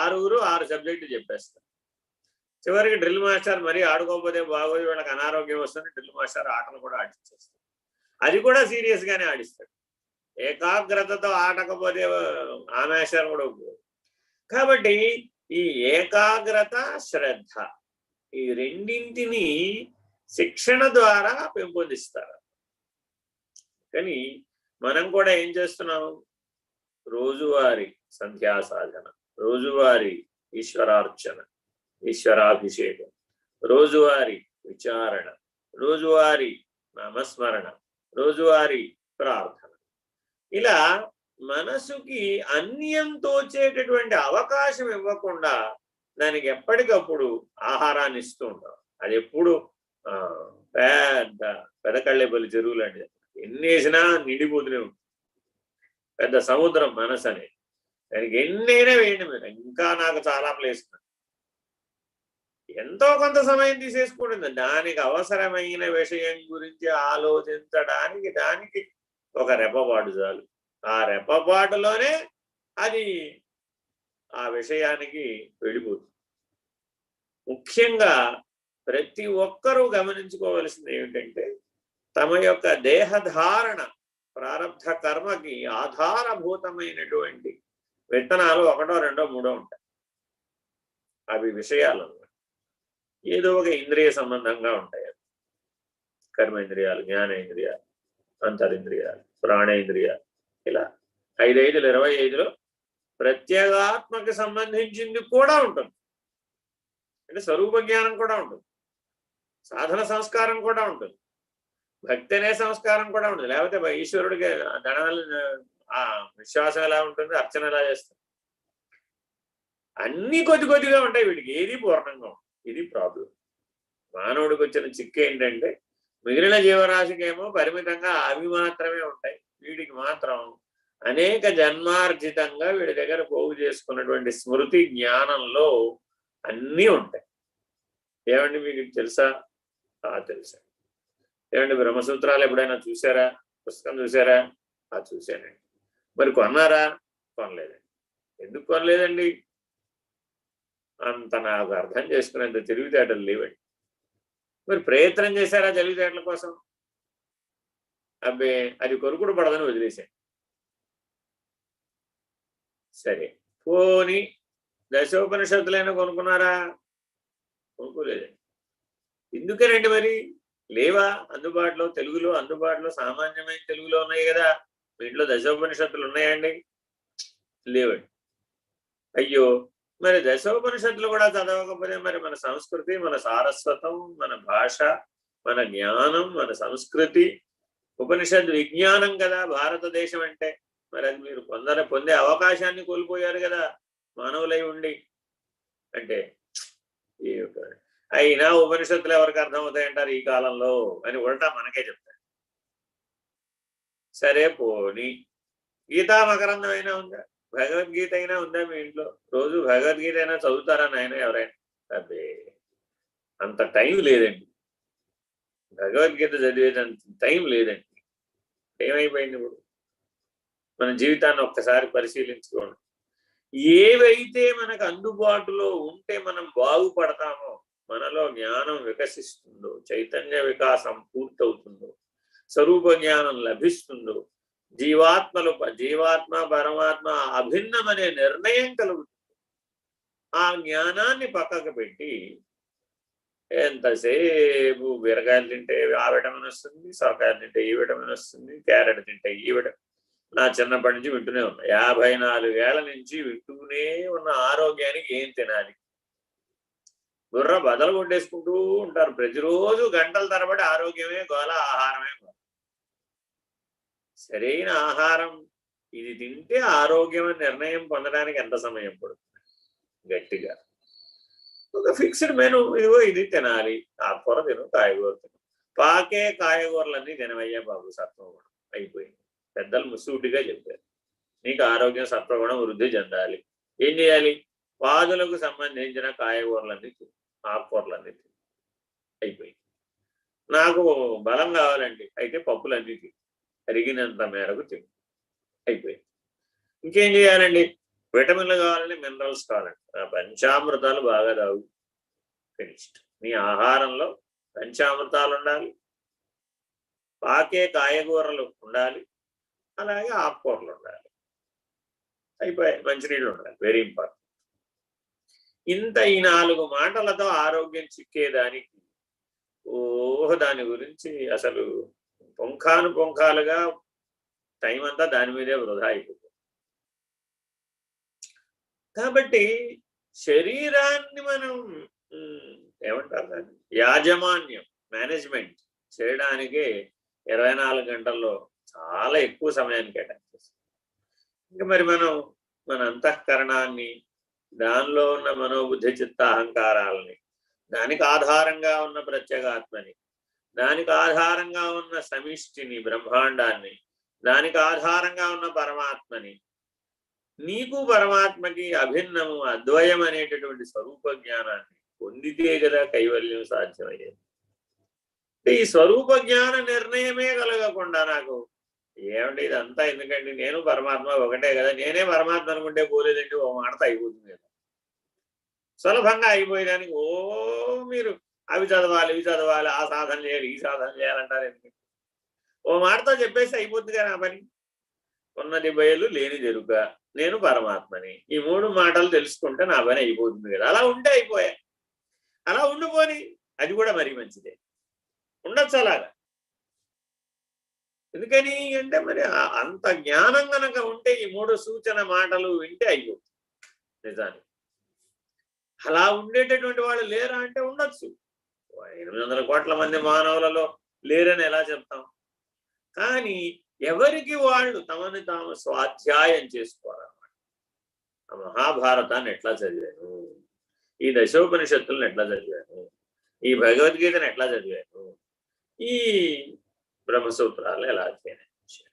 Speaker 2: 6 సబ్జెక్టులు చెప్పేస్తాడు. చివరికి డ్రిల్ మాస్టర్ మరీ ఆడుకోకపోతే బాగోదు, వీళ్ళకి అనారోగ్యం వస్తుంది, డ్రిల్ మాస్టర్ ఆటలు కూడా ఆడిచ్చేస్తాడు. అది కూడా సీరియస్ గానే ఆడిస్తాడు. ఏకాగ్రతతో ఆడకపోతే ఆ మాస్టర్ కూడా ఒప్పుకోదు. కాబట్టి ఈ ఏకాగ్రత, శ్రద్ధ ఈ రెండింటిని శిక్షణ ద్వారా పెంపొందిస్తారు. కానీ మనం కూడా ఏం చేస్తున్నాం, రోజువారీ సంధ్యా సాధన, రోజువారీ ఈశ్వరార్చన, ఈశ్వరాభిషేకం, రోజువారీ విచారణ, రోజువారీ నామస్మరణ, రోజువారీ ప్రార్థన. ఇలా మనసుకి అన్యం తోచేటటువంటి అవకాశం ఇవ్వకుండా దానికి ఎప్పటికప్పుడు ఆహారాన్ని ఇస్తూ ఉంటాం. అది ఎప్పుడు పెద్ద పెదకళ్ళేపల్లి చెరువు లాంటిది, ఎన్ని వేసినా నిండిపోతూనే ఉంటుంది. పెద్ద సముద్రం మనసు అనేది. దానికి ఎన్నైనా వేయండి మీరు, ఇంకా నాకు చాలా ప్లేస్ ఎంతో కొంత సమయం తీసేసుకుంటుంది. దానికి అవసరమైన విషయం గురించి ఆలోచించడానికి దానికి ఒక రెప్పపాటు చాలు. ఆ రెప్పపాటులోనే అది ఆ విషయానికి వెళ్ళిపోతుంది. ముఖ్యంగా ప్రతి ఒక్కరూ గమనించుకోవలసింది ఏమిటంటే, తమ యొక్క దేహధారణ ప్రారబ్ధ కర్మకి ఆధారభూతమైనటువంటి విత్తనాలు ఒకటో రెండో మూడో ఉంటాయి. అవి విషయాలు ఏదో ఒక ఇంద్రియ సంబంధంగా ఉంటాయి. కర్మేంద్రియాలు, జ్ఞానేంద్రియాలు, అంతరింద్రియాలు, ప్రాణేంద్రియాలు, ఇలా 5 5 25లో ప్రత్యేగాత్మకి సంబంధించింది కూడా ఉంటుంది. అంటే స్వరూప జ్ఞానం కూడా ఉంటుంది, సాధన సంస్కారం కూడా ఉంటుంది, భక్తి అనే సంస్కారం కూడా ఉంటుంది. లేకపోతే ఈశ్వరుడికి ధనాలు విశ్వాసం ఎలా ఉంటుంది, అర్చన ఎలా చేస్తుంది, అన్నీ కొద్ది కొద్దిగా ఉంటాయి. వీడికి ఏది పూర్ణంగా ఉంటుంది. ఇది ప్రాబ్లం. మానవుడికి వచ్చిన చిక్కు ఏంటంటే, మిగిలిన జీవరాశికేమో పరిమితంగా అవి మాత్రమే ఉంటాయి, వీడికి మాత్రం అనేక జన్మార్జితంగా వీడి దగ్గర పోగు చేసుకున్నటువంటి స్మృతి జ్ఞానంలో అన్నీ ఉంటాయి. ఏమండి మీకు తెలుసా? తెలుసా. ఏమండి బ్రహ్మసూత్రాలు ఎప్పుడైనా చూసారా? పుస్తకం చూసారా? చూశానండి. మరి కొన్నారా? కొనలేదండి. ఎందుకు కొనలేదండి? అంత నాకు అర్థం చేసుకునేంత తెలివితేటలు లేవండి. మరి ప్రయత్నం చేశారా తెలివితేటల కోసం? అబ్బే, అది కొరుకుడు పడదని వదిలేశాను. సరే, పోని దశోపనిషత్తులైనా కొనుక్కున్నారా? కొనుక్కోలేదండి. ఎందుకనండి మరి? లేవా అందుబాటులో? తెలుగులో అందుబాటులో, సామాన్యమైన తెలుగులో ఉన్నాయి కదా. మీ ఇంట్లో దశోపనిషత్తులు ఉన్నాయండి? లేవండి. అయ్యో, మరి దశోపనిషత్తులు కూడా చదవకపోతే మరి మన సంస్కృతి, మన సారస్వతం, మన భాష, మన జ్ఞానం, మన సంస్కృతి, ఉపనిషద్ విజ్ఞానం కదా భారతదేశం అంటే. మరి అది మీరు పొందే అవకాశాన్ని కోల్పోయారు కదా మానవులై ఉండి. అంటే అయినా ఉపనిషత్తులు ఎవరికి అర్థమవుతాయంటారు ఈ కాలంలో అని ఉల్టా మనకే చెప్తారు. సరే పోనీ గీతా మకరందం అయినా ఉందా? భగవద్గీత అయినా ఉందా మీ ఇంట్లో? రోజు భగవద్గీత అయినా చదువుతారా నాయన ఎవరైనా? అదే, అంత టైం లేదండి. భగవద్గీత చదివేదంత టైం లేదండి. ఏమైపోయింది ఇప్పుడు? మన జీవితాన్ని ఒక్కసారి పరిశీలించుకోండి. ఏవైతే మనకు అందుబాటులో ఉంటే మనం బాగుపడతామో, మనలో జ్ఞానం వికసిస్తుందో, చైతన్య వికాసం పూర్తవుతుందో, స్వరూప జ్ఞానం లభిస్తుందో, జీవాత్మ పరమాత్మ అభిన్నమనే నిర్ణయం కలుగుతుంది. ఆ జ్ఞానాన్ని పక్కకు పెట్టి ఎంతసేపు బీరకాయలు తింటే ఆ విటమిన్ వస్తుంది, సొరకాయలు తింటే ఈ విటమిన్ వస్తుంది, క్యారెట్ తింటే ఈ విటమిన్. నా చిన్నప్పటి నుంచి వింటూనే ఉన్నా, 54 ఏళ్ల నుంచి వింటూనే ఉన్న ఆరోగ్యానికి ఏం తినాలి? బుర్ర బదలు కొట్టేసుకుంటూ ఉంటారు ప్రతిరోజు గంటల తరబడి. ఆరోగ్యమే గోల, ఆహారమే గోల. సరైన ఆహారం ఇది తింటే ఆరోగ్యం అని నిర్ణయం పొందడానికి ఎంత సమయం పడుతుంది? గట్టిగా ఒక ఫిక్స్డ్ మెను, ఇదిగో ఇది తినాలి, ఆకుకూర తిను, కాయగూర తిను. పాకే కాయగూరలన్నీ తినవయ్యా బాబు, సత్వగుణం అయిపోయింది. పెద్దలు ముసూటిగా చెప్పారు, నీకు ఆరోగ్యం సత్వగుణం వృద్ధి చెందాలి. ఏం చేయాలి? పాదులకు సంబంధించిన కాయగూరలన్నీ తిను, ఆకుకూరలన్నీ తిను. అయిపోయింది. నాకు బలం కావాలండి, అయితే పప్పులన్నీ తిను, అరిగినంత మేరకు తిను. అయిపోయింది. ఇంకేం చేయాలండి? విటమిన్లు కావాలండి, మినరల్స్ కావాలండి, పంచామృతాలు బాగా తాగు. ఫినిష్డ్. నీ ఆహారంలో పంచామృతాలు ఉండాలి, పాకే కాయగూరలు ఉండాలి, అలాగే ఆకుకూరలు ఉండాలి. అయిపోయాయి. మంచినీళ్ళు ఉండాలి, వెరీ ఇంపార్టెంట్. ఇంత ఈ 4 మాటలతో ఆరోగ్యం చిక్కేదానికి దాని గురించి అసలు పుంఖానుపుంఖాలుగా టైం అంతా దాని మీదే వృధా అయిపోతుంది. కాబట్టి శరీరాన్ని మనం ఏమంటారు దాన్ని, యాజమాన్యం, మేనేజ్మెంట్ చేయడానికే 24 గంటల్లో చాలా ఎక్కువ సమయాన్ని కేటాయించేస్తాం. ఇంకా మరి మనం మన అంతఃకరణాన్ని, దానిలో ఉన్న మనోబుద్ధి చిత్త అహంకారాలని, దానికి ఆధారంగా ఉన్న ప్రత్యేగాత్మని, దానికి ఆధారంగా ఉన్న సమిష్టిని బ్రహ్మాండాన్ని, దానికి ఆధారంగా ఉన్న పరమాత్మని, నీకు పరమాత్మకి అభిన్నము అద్వయం అనేటటువంటి స్వరూప జ్ఞానాన్ని పొందితే కదా కైవల్యం సాధ్యమయ్యేది. ఈ స్వరూప జ్ఞాన నిర్ణయమే కలగకుండా నాకు ఏమంటే ఇదంతా ఎందుకండి, నేను పరమాత్మ ఒకటే కదా, నేనే పరమాత్మ అనుకుంటే పోలేదండి, ఓ మాటతో అయిపోతుంది కదా. సులభంగా అయిపోయేదానికి మీరు అవి చదవాలి, ఇవి చదవాలి, ఆ సాధన చేయాలి, ఈ సాధన చేయాలంటారు ఎందుకంటే, ఓ మాటతో చెప్పేసి అయిపోతుంది కదా నా పని. ఉన్నది బయలు లేని జరుక, నేను పరమాత్మని, ఈ 3 మాటలు తెలుసుకుంటే నా పని అయిపోతుంది కదా. అలా ఉంటే అయిపోయా, అలా ఉండిపోని అది కూడా మరీ మంచిదే, ఉండొచ్చు అలాగా. ఎందుకని అంటే మరి అంత జ్ఞానం గనక ఉంటే ఈ 3 సూచన మాటలు వింటే అయిపోతుంది నిజానికి. అలా ఉండేటటువంటి వాళ్ళు లేరా అంటే ఉండొచ్చు. 800 కోట్ల మంది మానవులలో లేరని ఎలా చెప్తాం? కానీ ఎవరికి వాళ్ళు తమని తాము స్వాధ్యాయం చేసుకోవాలన్నమాట. ఆ మహాభారతాన్ని ఎట్లా చదివాను, ఈ దశోపనిషత్తులను ఎట్లా చదివాను, ఈ భగవద్గీతను ఎట్లా చదివాను, ఈ బ్రహ్మసూత్రాలను ఎలా అధ్యయనం చేయాలి.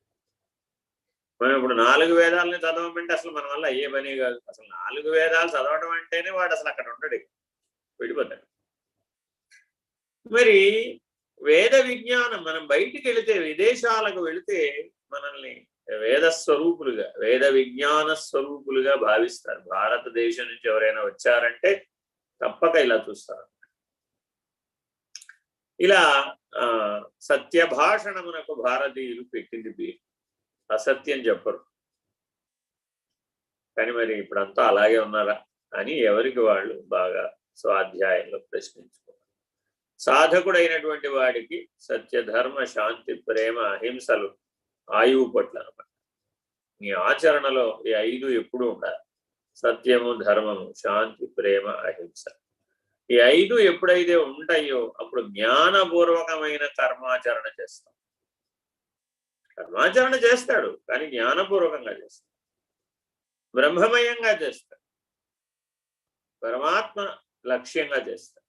Speaker 2: మనం ఇప్పుడు 4 వేదాలని చదవమంటే అసలు మన వల్ల అయ్యే పని కాదు. అసలు 4 వేదాలు చదవడం అంటేనే వాడు అసలు అక్కడ ఉండడు, విడిపోతాడు. మరి వేద విజ్ఞానం మనం బయటికి వెళితే, విదేశాలకు వెళితే మనల్ని వేద స్వరూపులుగా, వేద విజ్ఞాన స్వరూపులుగా భావిస్తారు. భారతదేశం నుంచి ఎవరైనా వచ్చారంటే తప్పక ఇలా చూస్తారు. ఇలా సత్యభాషణమునకు భారతీయులు పెట్టింది పేరు, అసత్యం చెప్పరు. కానీ మరి ఇప్పుడంతా అలాగే ఉన్నారా అని ఎవరికి వాళ్ళు బాగా స్వాధ్యాయంలో ప్రశ్నించుకోవాలి. సాధకుడైనటువంటి వాడికి సత్య, ధర్మ, శాంతి, ప్రేమ, అహింసలు ఆయువు పట్ల అనమాట. నీ ఆచరణలో ఈ 5 ఎప్పుడూ ఉండాలి. సత్యము, ధర్మము, శాంతి, ప్రేమ, అహింస. ఈ 5 ఎప్పుడైతే ఉంటాయో అప్పుడు జ్ఞానపూర్వకమైన కర్మాచరణ చేస్తాం. కర్మాచరణ చేస్తాడు కానీ జ్ఞానపూర్వకంగా చేస్తాడు, బ్రహ్మమయంగా చేస్తాడు, పరమాత్మ లక్ష్యంగా చేస్తాడు.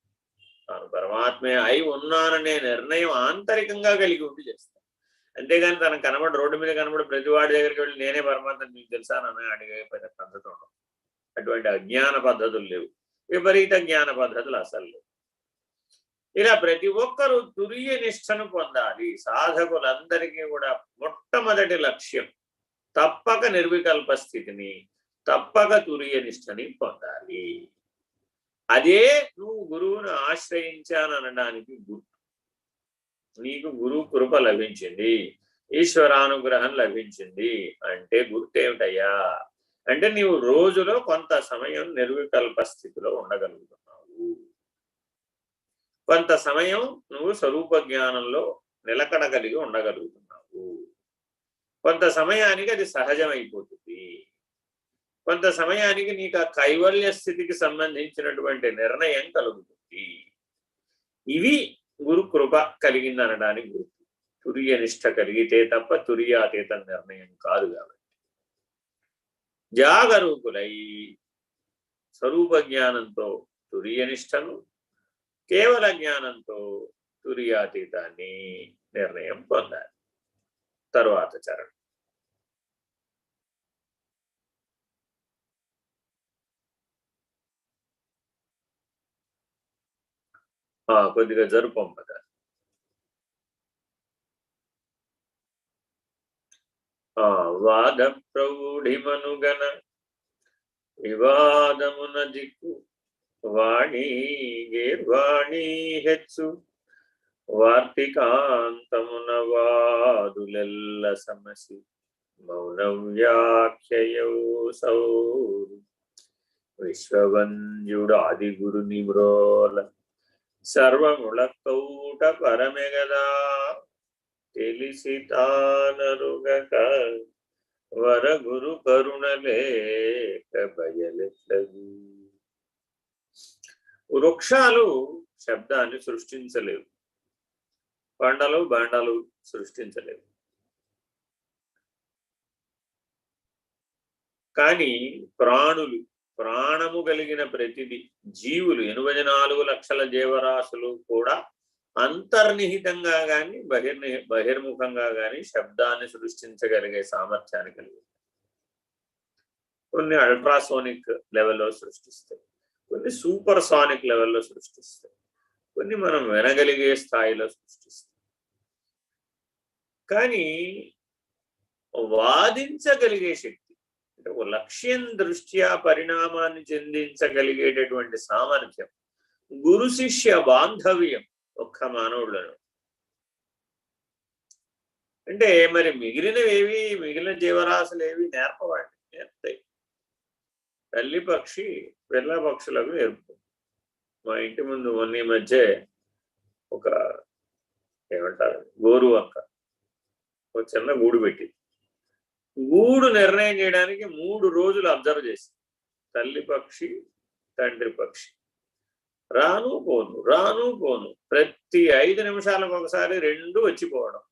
Speaker 2: తాను పరమాత్మే అయి ఉన్నాననే నిర్ణయం ఆంతరికంగా కలిగి ఉండి చేస్తాడు. అంతేగాని తనకు కనబడి, రోడ్డు మీద కనబడి ప్రతి వాడి దగ్గరికి వెళ్ళి నేనే పరమాత్మ మీకు తెలుసానని అడిగే పద్ధతి ఉండవు. అటువంటి అజ్ఞాన పద్ధతులు లేవు, విపరీత జ్ఞాన పద్ధతులు అసలు లేవు. ఇలా ప్రతి ఒక్కరూ తురియ నిష్టను పొందాలి. సాధకులందరికీ కూడా మొట్టమొదటి లక్ష్యం తప్పక నిర్వికల్ప స్థితిని, తప్పక తురియ నిష్టని పొందాలి. అదే నువ్వు గురువును ఆశ్రయించాననడానికి గుర్తు. నీకు గురువు కృప లభించింది, ఈశ్వరానుగ్రహం లభించింది అంటే గుర్తు ఏమిటయ్యా అంటే నీవు రోజులో కొంత సమయం నిర్వికల్ప స్థితిలో ఉండగలుగుతున్నావు, కొంత సమయం నువ్వు స్వరూప జ్ఞానంలో నిలకడ కలిగి ఉండగలుగుతున్నావు, కొంత సమయానికి అది సహజమైపోతుంది, కొంత సమయానికి నీకు ఆ కైవల్య స్థితికి సంబంధించినటువంటి నిర్ణయం కలుగుతుంది. ఇవి గురు కృప కలిగిందనడానికి గుర్తు. తురియ నిష్ట కలిగితే తప్ప తురియాతీత నిర్ణయం కాదు. కాబట్టి జాగరూకులై స్వరూప జ్ఞానంతో తురియ నిష్టను, కేవల జ్ఞానంతో తురియాతీతాన్ని నిర్ణయం పొందాలి. తరువాత చరణం. కొద్దిగా జరుపంపద. వాద ప్రౌఢిమనుగన వివాదమున దిక్కు వాణి గేర్వాణి హెచ్చు వార్తికాంతమున వాదులెల్ల సమసి మౌనం వ్యాఖ్యయౌ సౌరు విశ్వవంద్యుడు ఆది గురు నిమ్రోల సర్వముళకౌట పరమెగదా తెలిసి తానరుగక వరగురు కరుణలేక బయలెట్లగు. వృక్షాలు శబ్దాన్ని సృష్టించలేవు, కొండలు బండలు సృష్టించలేవు. కానీ ప్రాణులు, ప్రాణము కలిగిన ప్రతిది, జీవులు 84 లక్షల జీవరాశులు కూడా అంతర్నిహితంగా కానీ బహిర్ముఖంగా కానీ శబ్దాన్ని సృష్టించగలిగే సామర్థ్యాన్ని కలిగి, కొన్ని అల్ట్రాసోనిక్ లెవెల్లో సృష్టిస్తాయి, కొన్ని సూపర్ సానిక్ లెవెల్లో సృష్టిస్తాయి, కొన్ని మనం వినగలిగే స్థాయిలో సృష్టిస్తాయి. కానీ వాదించగలిగే శక్తి, అంటే ఒక లక్ష్యం దృష్ట్యా పరిణామాన్ని చెందించగలిగేటటువంటి సామర్థ్యం, గురు శిష్య బాంధవ్యం ఒక్క మానవులను. అంటే మరి మిగిలిన జీవరాశులు ఏవి నేర్పవాడి, నేర్పుతాయి. తల్లి పక్షి పిల్ల పక్షులకు నేర్పుతుంది. మా ఇంటి ముందు మొన్న మధ్య ఒక ఏమంటారు గోరు అక్క ఒక చిన్న గూడు పెట్టింది. గూడు నిర్ణయం చేయడానికి 3 రోజులు అబ్జర్వ్ చేసింది. తల్లి పక్షి తండ్రి పక్షి రాను పోను ప్రతి 5 నిమిషాలకు ఒకసారి 2 వచ్చిపోవడం.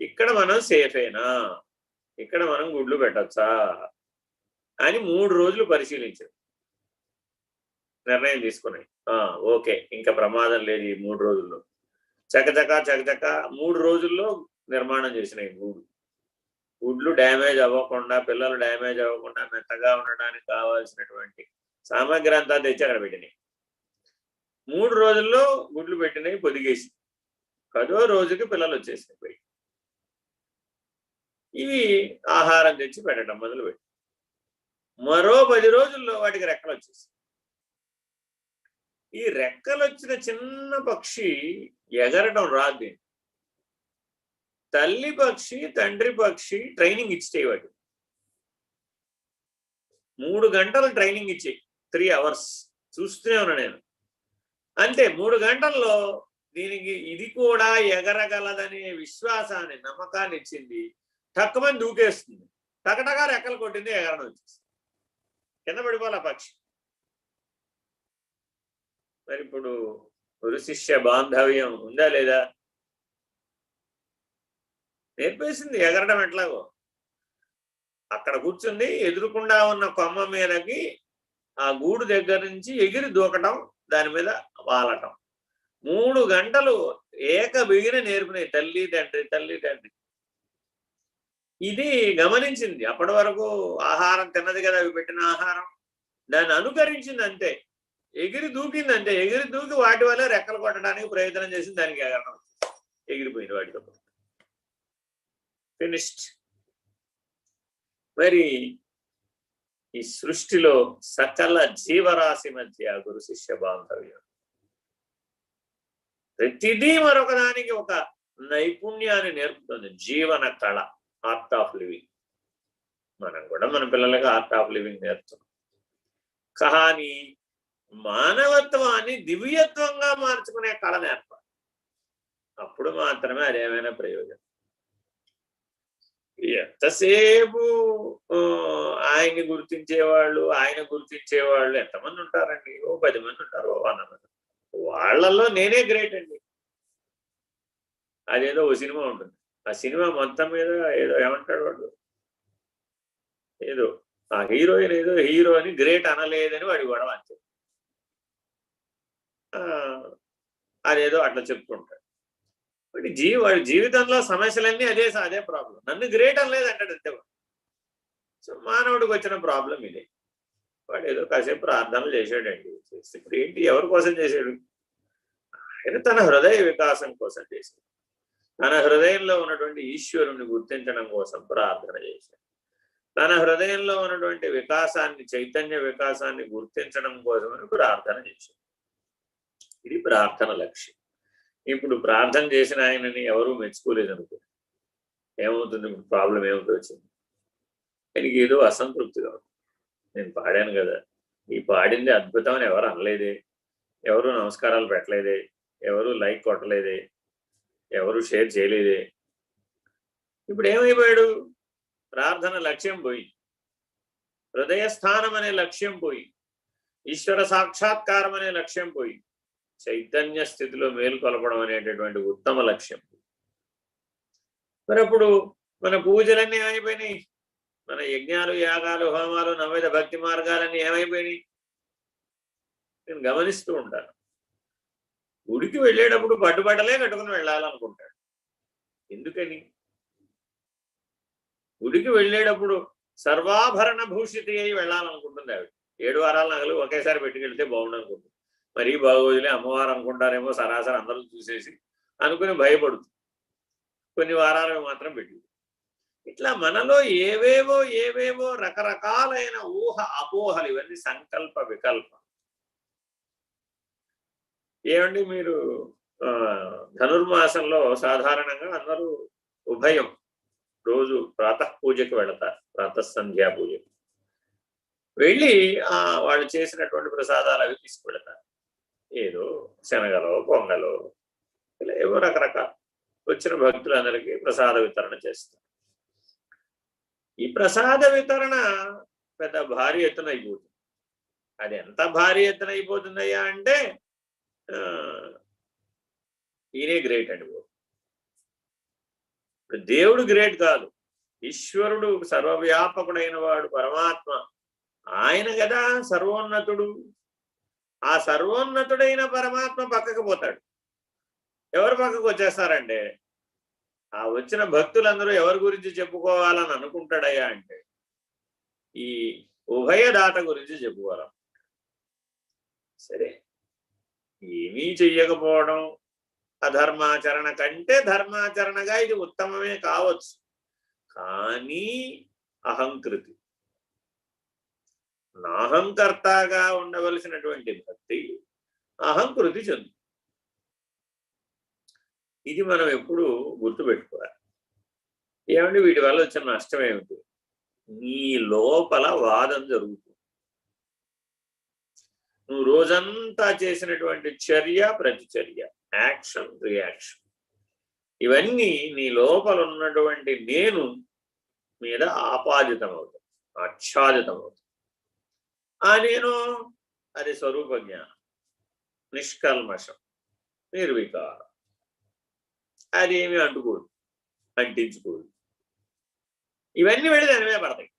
Speaker 2: ఇక్కడ మనం సేఫేనా, ఇక్కడ మనం గుడ్లు పెట్టచ్చా అని 3 రోజులు పరిశీలించారు, నిర్ణయం తీసుకున్నాయి. ఓకే, ఇంకా ప్రమాదం లేదు ఈ 3 రోజుల్లో. చకచక 3 రోజుల్లో నిర్మాణం చేసినాయి గుడ్లు డ్యామేజ్ అవ్వకుండా, పిల్లలు డ్యామేజ్ అవ్వకుండా మెత్తగా ఉండడానికి కావాల్సినటువంటి సామాగ్రి అంతా తెచ్చి అక్కడ పెట్టినాయి. 3 రోజుల్లో గుడ్లు పెట్టినాయి, పొదిగేసి 10వ రోజుకి పిల్లలు వచ్చేసినాయి. ఇవి ఆహారం తెచ్చి పెట్టడం మొదలుపెట్టి మరో 10 రోజుల్లో వాటికి రెక్కలు వచ్చేసాయి. ఈ రెక్కలు వచ్చిన చిన్న పక్షి ఎగరడం రాదు. తల్లి పక్షి తండ్రి పక్షి ట్రైనింగ్ ఇచ్చేయి. వాటి 3 గంటలు ట్రైనింగ్ ఇచ్చేయి, 3 hours చూస్తూనే ఉన్నా నేను. అంటే 3 గంటల్లో దీనికి ఇది కూడా ఎగరగలదనే విశ్వాసాన్ని, నమ్మకాన్ని ఇచ్చింది. తక్కువని దూకేస్తుంది, టకటగా రెక్కలు కొట్టింది, ఎగరడం వచ్చేస్తుంది, కింద పడిపోలే పక్షి. మరి ఇప్పుడు గురు శిష్య బాంధవ్యం ఉందా లేదా? నేర్పేసింది ఎగరడం ఎట్లాగో. అక్కడ కూర్చుంది, ఎదురుకుండా ఉన్న కొమ్మ మీదకి ఆ గూడు దగ్గర నుంచి ఎగిరి దూకటం, దాని మీద వాలటం. 3 గంటలు ఏక బిగిన నేర్పినాయి తల్లి తండ్రి. ఇది గమనించింది. అప్పటి వరకు ఆహారం తిన్నది కదా, అవి పెట్టిన ఆహారం, దాన్ని అనుకరించింది అంతే. ఎగిరి దూకింది అంతే. ఎగిరి దూకి వాటి వల్ల రెక్కలు కొట్టడానికి ప్రయత్నం చేసింది, దానికి ఎగరడం ఎగిరిపోయింది వాటితో. ఫినిష్డ్. మరి ఈ సృష్టిలో సకల జీవరాశి మధ్య గురు శిష్య బాంధవ్యం, ప్రతిదీ మరొకదానికి ఒక నైపుణ్యాన్ని నేర్పుతుంది. జీవన కళ, ఆర్ట్ ఆఫ్ లివింగ్. మనం కూడా మన పిల్లలకి ఆర్ట్ ఆఫ్ లివింగ్ నేర్పుతున్నాం. కానీ మానవత్వాన్ని దివ్యత్వంగా మార్చుకునే కళ నేర్పాలి. అప్పుడు మాత్రమే అదేమైనా ప్రయోజనం. ఎంతసేపు ఆయన్ని గుర్తించేవాళ్ళు ఎంతమంది ఉంటారండి? ఓ 10 మంది ఉంటారు, ఓ 100 మంది. వాళ్ళల్లో నేనే గ్రేట్ అండి. అదేదో ఓ సినిమా ఉంటుంది, ఆ సినిమా మొత్తం మీద ఏదో ఏమంటాడు వాడు, ఏదో ఆ హీరోయిన్ ఏదో హీరో అని గ్రేట్ అనలేదని వాడి గొడవ అంతే. అదేదో అట్లా చెప్తుంటాడు. వాడి జీవితంలో సమస్యలన్నీ అదే ప్రాబ్లం. నన్ను గ్రేట్ అనలేదు అంటాడు అంతే. సో మానవుడికి వచ్చిన ప్రాబ్లం ఇదే. వాడు ఏదో కాసేపు ప్రార్థనలు చేశాడండి. ఇప్పుడు ఏంటి, ఎవరి కోసం చేశాడు? ఆయన తన హృదయ వికాసం కోసం చేశాడు. తన హృదయంలో ఉన్నటువంటి ఈశ్వరుని గుర్తించడం కోసం ప్రార్థన చేశాడు. తన హృదయంలో ఉన్నటువంటి వికాసాన్ని, చైతన్య వికాసాన్ని గుర్తించడం కోసమని ప్రార్థన చేశాడు. ఇది ప్రార్థన లక్ష్యం. ఇప్పుడు ప్రార్థన చేసిన ఆయనని ఎవరూ మెచ్చుకోలేదు అనుకో, ఏమవుతుంది? ప్రాబ్లం ఏమిటో వచ్చింది, ఆయనకి ఏదో అసంతృప్తిగా ఉంది. నేను పాడాను కదా, ఈ పాడింది అద్భుతం అని ఎవరు అనలేదే, ఎవరు నమస్కారాలు పెట్టలేదే, ఎవరు లైక్ కొట్టలేదే, ఎవరు షేర్ చేయలేదే. ఇప్పుడు ఏమైపోయాడు? ప్రార్థన లక్ష్యం పోయి, హృదయస్థానం అనే లక్ష్యం పోయి, ఈశ్వర సాక్షాత్కారం అనే లక్ష్యం పోయి, చైతన్య స్థితిలో మేలుకొలపడం అనేటటువంటి ఉత్తమ లక్ష్యం. మరి అప్పుడు మన పూజలన్నీ ఏమైపోయినాయి, మన యజ్ఞాలు, యాగాలు, హోమాలు, నవవిధ భక్తి మార్గాలన్నీ ఏమైపోయినాయి? నేను గమనిస్తూ ఉంటాను. గుడికి వెళ్ళేటప్పుడు పట్టుబట్టలే కట్టుకుని వెళ్ళాలనుకుంటాడు. ఎందుకని? గుడికి వెళ్ళేటప్పుడు సర్వాభరణ భూషితి అయి వెళ్ళాలనుకుంటుంది ఆవిడ. 7 వారాల నగలు ఒకేసారి పెట్టుకెళ్తే బాగుండనుకుంటుంది. మరీ బాగోదులే, అమ్మవారు అనుకుంటారేమో సరాసరి అందరూ చూసేసి అనుకుని భయపడుతుంది. కొన్ని వారాలకు మాత్రం పెట్టి. ఇట్లా మనలో ఏవేవో రకరకాలైన ఊహ అపోహలు, ఇవన్నీ సంకల్ప వికల్ప. ఏమండి మీరు ధనుర్మాసంలో సాధారణంగా అందరూ ఉభయం రోజు ప్రాతః పూజకి వెళతారు, ప్రాతః సంధ్యా పూజకి వెళ్ళి వాళ్ళు చేసినటువంటి ప్రసాదాలు అవి తీసుకువెళతారు. ఏదో శనగలో, పొంగలో, ఇలా ఏవో రకరకాల వచ్చిన భక్తులందరికీ ప్రసాద వితరణ చేస్తారు. ఈ ప్రసాద వితరణ పెద్ద భారీ ఎత్తున అయిపోతుంది. అది ఎంత భారీ ఎత్తున అయిపోతుందయ్యా అంటే ఈయనే గ్రేట్ అండి. దేవుడు గ్రేట్ కాదు, ఈశ్వరుడు సర్వవ్యాపకుడైన వాడు పరమాత్మ, ఆయన కదా సర్వోన్నతుడు. ఆ సర్వోన్నతుడైన పరమాత్మ పక్కకు పోతాడు. ఎవరు పక్కకు వచ్చేస్తారంటే ఆ వచ్చిన భక్తులందరూ ఎవరి గురించి చెప్పుకోవాలని అనుకుంటాడయ్యా అంటే ఈ ఉభయదాత గురించి చెప్పుకోవాలి. సరే, ఏమీ చెయ్యకపోవడం అధర్మాచరణ కంటే ధర్మాచరణగా ఇది ఉత్తమమే కావచ్చు. కానీ అహంకృతి, నాహంకర్తగా ఉండవలసినటువంటి భక్తి అహంకృతి చెందు. ఇది మనం ఎప్పుడు గుర్తుపెట్టుకోవాలి. ఏమంటే వీటి వల్ల వచ్చిన నష్టం ఏమిటి? నీ లోపల వాదం జరుగుతుంది. నువ్వు రోజంతా చేసినటువంటి చర్య, ప్రతిచర్య, యాక్షన్, రియాక్షన్, ఇవన్నీ నీ లోపల ఉన్నటువంటి నేను మీద ఆపాదితం అవుతాయి, ఆచ్ఛాదితం అవుతాయి. ఆ నేను అది స్వరూప జ్ఞానం, నిష్కల్మషం, నిర్వికారం. అదేమి అంటుకోదు, అంటించుకోదు. ఇవన్నీ వెళ్ళి దాని మీద పడతాయి.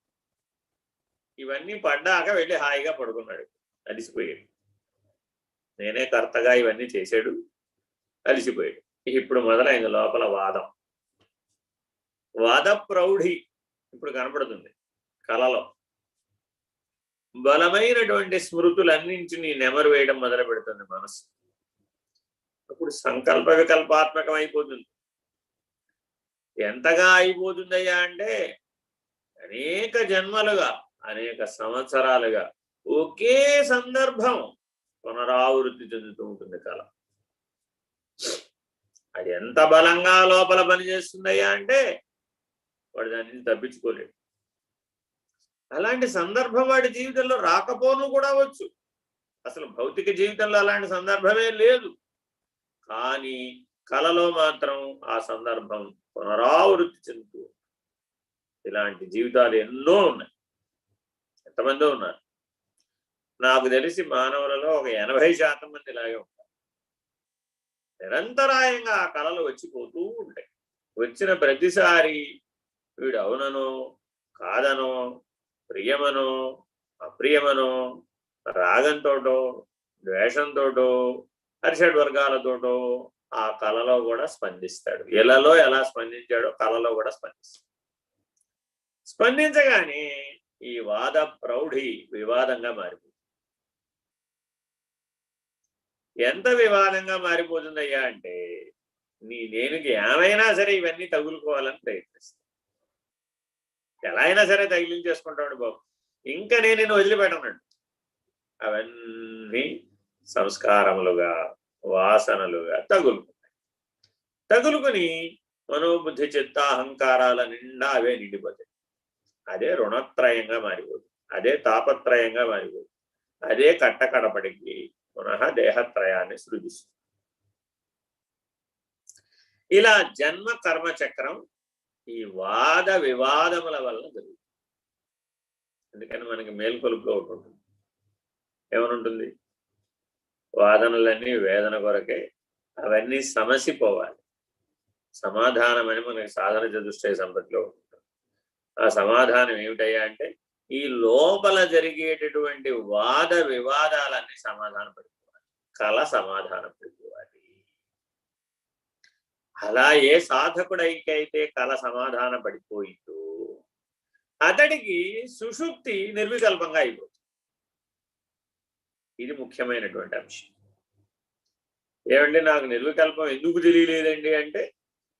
Speaker 2: ఇవన్నీ పడ్డాక వెళ్ళి హాయిగా పడుకున్నాడు, అలిసిపోయాడు. నేనే కర్తగా ఇవన్నీ చేశాడు, అలిసిపోయాడు. ఇప్పుడు మొదలైంది లోపల వాదం. వాద ప్రౌఢి ఇప్పుడు కనపడుతుంది కళలో. బలమైనటువంటి స్మృతులన్నింటినీ నెమరు వేయడం మొదలు పెడుతుంది మనసు. అప్పుడు సంకల్ప వికల్పాత్మకం అయిపోతుంది. ఎంతగా అయిపోతుందయ్యా అంటే అనేక జన్మలుగా, అనేక సంవత్సరాలుగా ఒకే సందర్భం పునరావృత్తి చెందుతూ ఉంటుంది కళ. అది ఎంత బలంగా లోపల పనిచేస్తుందయ్యా అంటే వాడు దాని నుంచి తప్పించుకోలేడు. అలాంటి సందర్భం వాడి జీవితంలో రాకపోను కూడా వచ్చు. అసలు భౌతిక జీవితంలో అలాంటి సందర్భమే లేదు. కానీ కళలో మాత్రం ఆ సందర్భం పునరావృత్తి చెందుతూ. ఇలాంటి జీవితాలు ఎన్నో ఉన్నాయి. ఎంతమందో ఉన్నారు. నాకు తెలిసి మానవులలో ఒక 80% మంది ఇలాగే ఉంటారు. నిరంతరాయంగా ఆ కళలు వచ్చిపోతూ ఉంటాయి. వచ్చిన ప్రతిసారి వీడు అవుననో కాదనో, ప్రియమనో అప్రియమనో, రాగంతోటో ద్వేషంతోటో అరిషడ్ వర్గాలతోటో ఆ కళలో కూడా స్పందిస్తాడు. ఎలలో ఎలా స్పందించాడో కళలో కూడా స్పందిస్తాడు. స్పందించగానే ఈ వాద ప్రౌఢి వివాదంగా మారిపోతుంది. ఎంత వివాదంగా మారిపోతుందయ్యా అంటే నేనుకి ఏమైనా సరే ఇవన్నీ తగులుకోవాలని ప్రయత్నిస్తాను. ఎలా అయినా సరే తగిలించేసుకుంటాడు బాబు, ఇంకా నేను వదిలిపెట్టనట్టు. అవన్నీ సంస్కారములుగా, వాసనలుగా తగులుకుంటాయి. తగులుకుని మనోబుద్ధి చిత్త అహంకారాల నిండా అవే నిండిపోతాయి. అదే రుణత్రయంగా మారిపోతుంది, అదే తాపత్రయంగా మారిపోతుంది, అదే కట్టకడపడికి పునః దేహత్రయాన్ని సృజిస్తుంది. ఇలా జన్మ కర్మ చక్రం ఈ వాద వివాదముల వల్ల జరుగుతుంది. అందుకని మనకి మేల్కొలుపులో ఒకటి ఉంటుంది. ఏమనుంటుంది? వాదనలన్నీ వేదన కొరకే, అవన్నీ సమసిపోవాలి. సమాధానం అని మనకి సాధన చతుష్టయ సంపత్తిలో ఉంటుంది. ఆ సమాధానం ఏమిటయ్యా అంటే ఈ లోపల జరిగేటటువంటి వాద వివాదాలన్నీ సమాధానం పడిపోవాలి, కళ సమాధానం పడిపోవాలి. అలా ఏ సాధకుడైకైతే కళ సమాధాన పడిపోయిందో అతడికి సుషుప్తి నిర్వికల్పంగా అయిపోతుంది. ఇది ముఖ్యమైనటువంటి అంశం. ఏమంటే నాకు నిర్వికల్పం ఎందుకు తెలియలేదండి అంటే,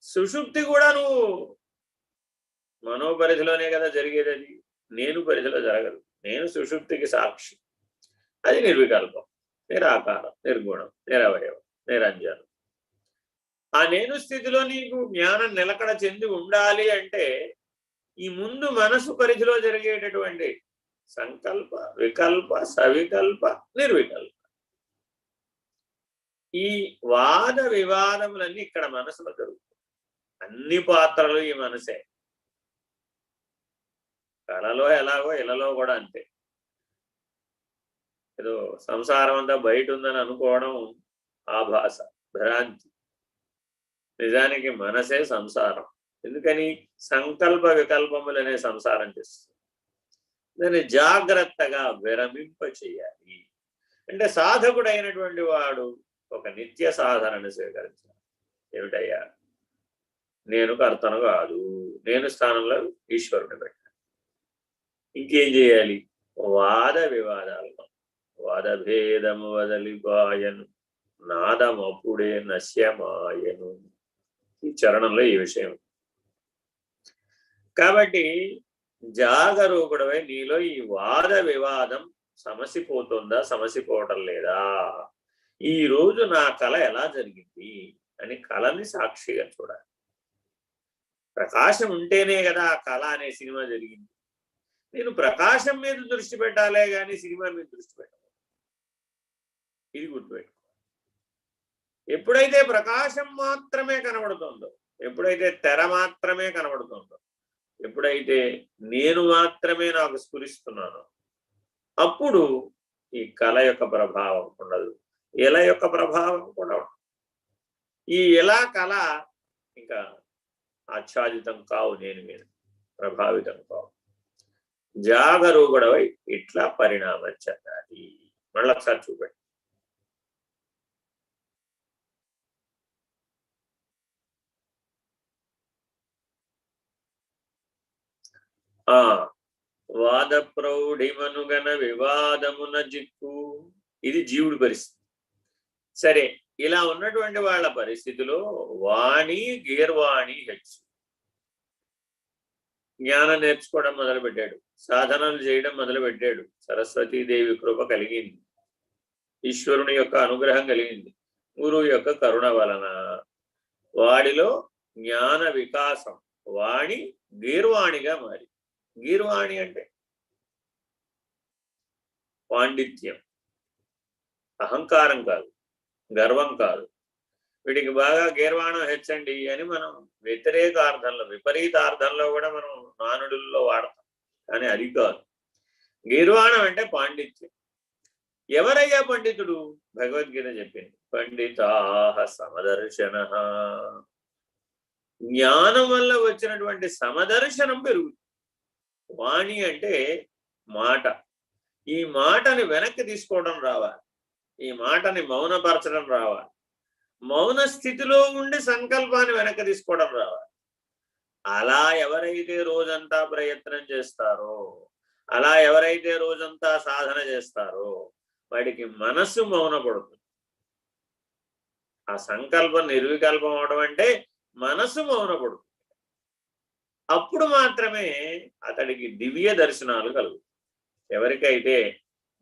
Speaker 2: సుషుప్తి కూడా నువ్వు మనోపరిధిలోనే కదా జరిగేది. అది నేను పరిధిలో జరగదు. నేను సుషుప్తికి సాక్షి. అది నిర్వికల్పం, నిరాకారం, నిర్గుణం, నిరవయవం, నిరంజనం. ఆ నేను స్థితిలో నీకు జ్ఞానం నిలకడ చెంది ఉండాలి అంటే ఈ ముందు మనసు పరిధిలో జరిగేటటువంటి సంకల్ప, వికల్ప, సవికల్ప, నిర్వికల్ప, ఈ వాద వివాదములన్నీ ఇక్కడ మనసులో జరుగుతాయి. అన్ని పాత్రలు ఈ మనసే. కళలో ఎలాగో ఇళ్ళలో కూడా అంతే. ఏదో సంసారం అంతా బయట ఉందని అనుకోవడం ఆభాస, భ్రాంతి. నిజానికి మనసే సంసారం. ఎందుకని? సంకల్ప వికల్పములనే సంసారం చేస్తుంది. దాన్ని జాగ్రత్తగా విరమింప చేయాలి. అంటే సాధకుడైనటువంటి వాడు ఒక నిత్య సాధనను స్వీకరించాలి. ఏమిటయ్యా? నేను కర్తను కాదు, నేను స్థానంలో ఈశ్వరుని పెట్టాను. ఇంకేం చేయాలి? వాద వివాదాలు, వాదభేదము వదలిపాయను, నాదమప్పుడే నశ్యమాయను. ఈ చరణంలో ఈ విషయం. కాబట్టి జాగరూకుడవై నీలో ఈ వాద వివాదం సమసిపోతుందా, సమసిపోవటం లేదా, ఈ రోజు నా కళ ఎలా జరిగింది అని కళని సాక్షిగా చూడాలి. ప్రకాశం ఉంటేనే కదా ఆ కళ అనే సినిమా జరిగింది. నేను ప్రకాశం మీద దృష్టి పెట్టాలే కానీ సినిమా మీద దృష్టి పెట్టాలి. ఇది గుర్తుపెట్టుకో. ఎప్పుడైతే ప్రకాశం మాత్రమే కనబడుతుందో, ఎప్పుడైతే తెర మాత్రమే కనబడుతుందో, ఎప్పుడైతే నేను మాత్రమే నాకు స్ఫురిస్తున్నానో అప్పుడు ఈ కళ యొక్క ప్రభావం ఉండదు, ఇల యొక్క ప్రభావం కూడా ఉండదు. ఈ ఇలా కళ ఇంకా ఆచ్ఛాదితం కావు, నేను మీద ప్రభావితం కావు. జాగరూకుడవై ఇట్లా పరిణామం చెందాలి. మళ్ళొకసారి చూపెట్టి. వాద ప్రౌఢిమనుగన వివాదమున జిక్కు. ఇది జీవుడి పరిస్థితి. సరే, ఇలా ఉన్నటువంటి వాళ్ళ పరిస్థితిలో వాణి గీర్వాణి హెచ్చు. జ్ఞానం నేర్చుకోవడం మొదలుపెట్టాడు, సాధనలు చేయడం మొదలుపెట్టాడు. సరస్వతీదేవి కృప కలిగింది, ఈశ్వరుని యొక్క అనుగ్రహం కలిగింది, గురువు యొక్క కరుణ వలన వాడిలో జ్ఞాన వికాసం, వాణి గీర్వాణిగా మారి. గీర్వాణి అంటే పాండిత్యం, అహంకారం కాదు, గర్వం కాదు. వీడికి బాగా గీర్వాణం హెచ్చండి అని మనం వ్యతిరేకార్థంలో, విపరీతార్థంలో కూడా మనం నానుడుల్లో వాడతాం, కానీ అది కాదు. గీర్వాణం అంటే పాండిత్యం. ఎవరయ్యా పండితుడు? భగవద్గీత చెప్పింది, పండితాః సమదర్శనః. జ్ఞానం వల్ల వచ్చినటువంటి సమదర్శనం పెరుగుతుంది. వాణి అంటే మాట. ఈ మాటని వెనక్కి తీసుకోవడం రావాలి, ఈ మాటని మౌనపరచడం రావాలి, మౌన స్థితిలో ఉండి సంకల్పాన్ని వెనక్కి తీసుకోవడం రావాలి. అలా ఎవరైతే రోజంతా ప్రయత్నం చేస్తారో, అలా ఎవరైతే రోజంతా సాధన చేస్తారో వాడికి మనస్సు మౌనపడుతుంది. ఆ సంకల్పం నిర్వికల్పం అవడం అంటే మనస్సు మౌనపడుతుంది. అప్పుడు మాత్రమే అతడికి దివ్య దర్శనాలు కలుగుతాయి. ఎవరికైతే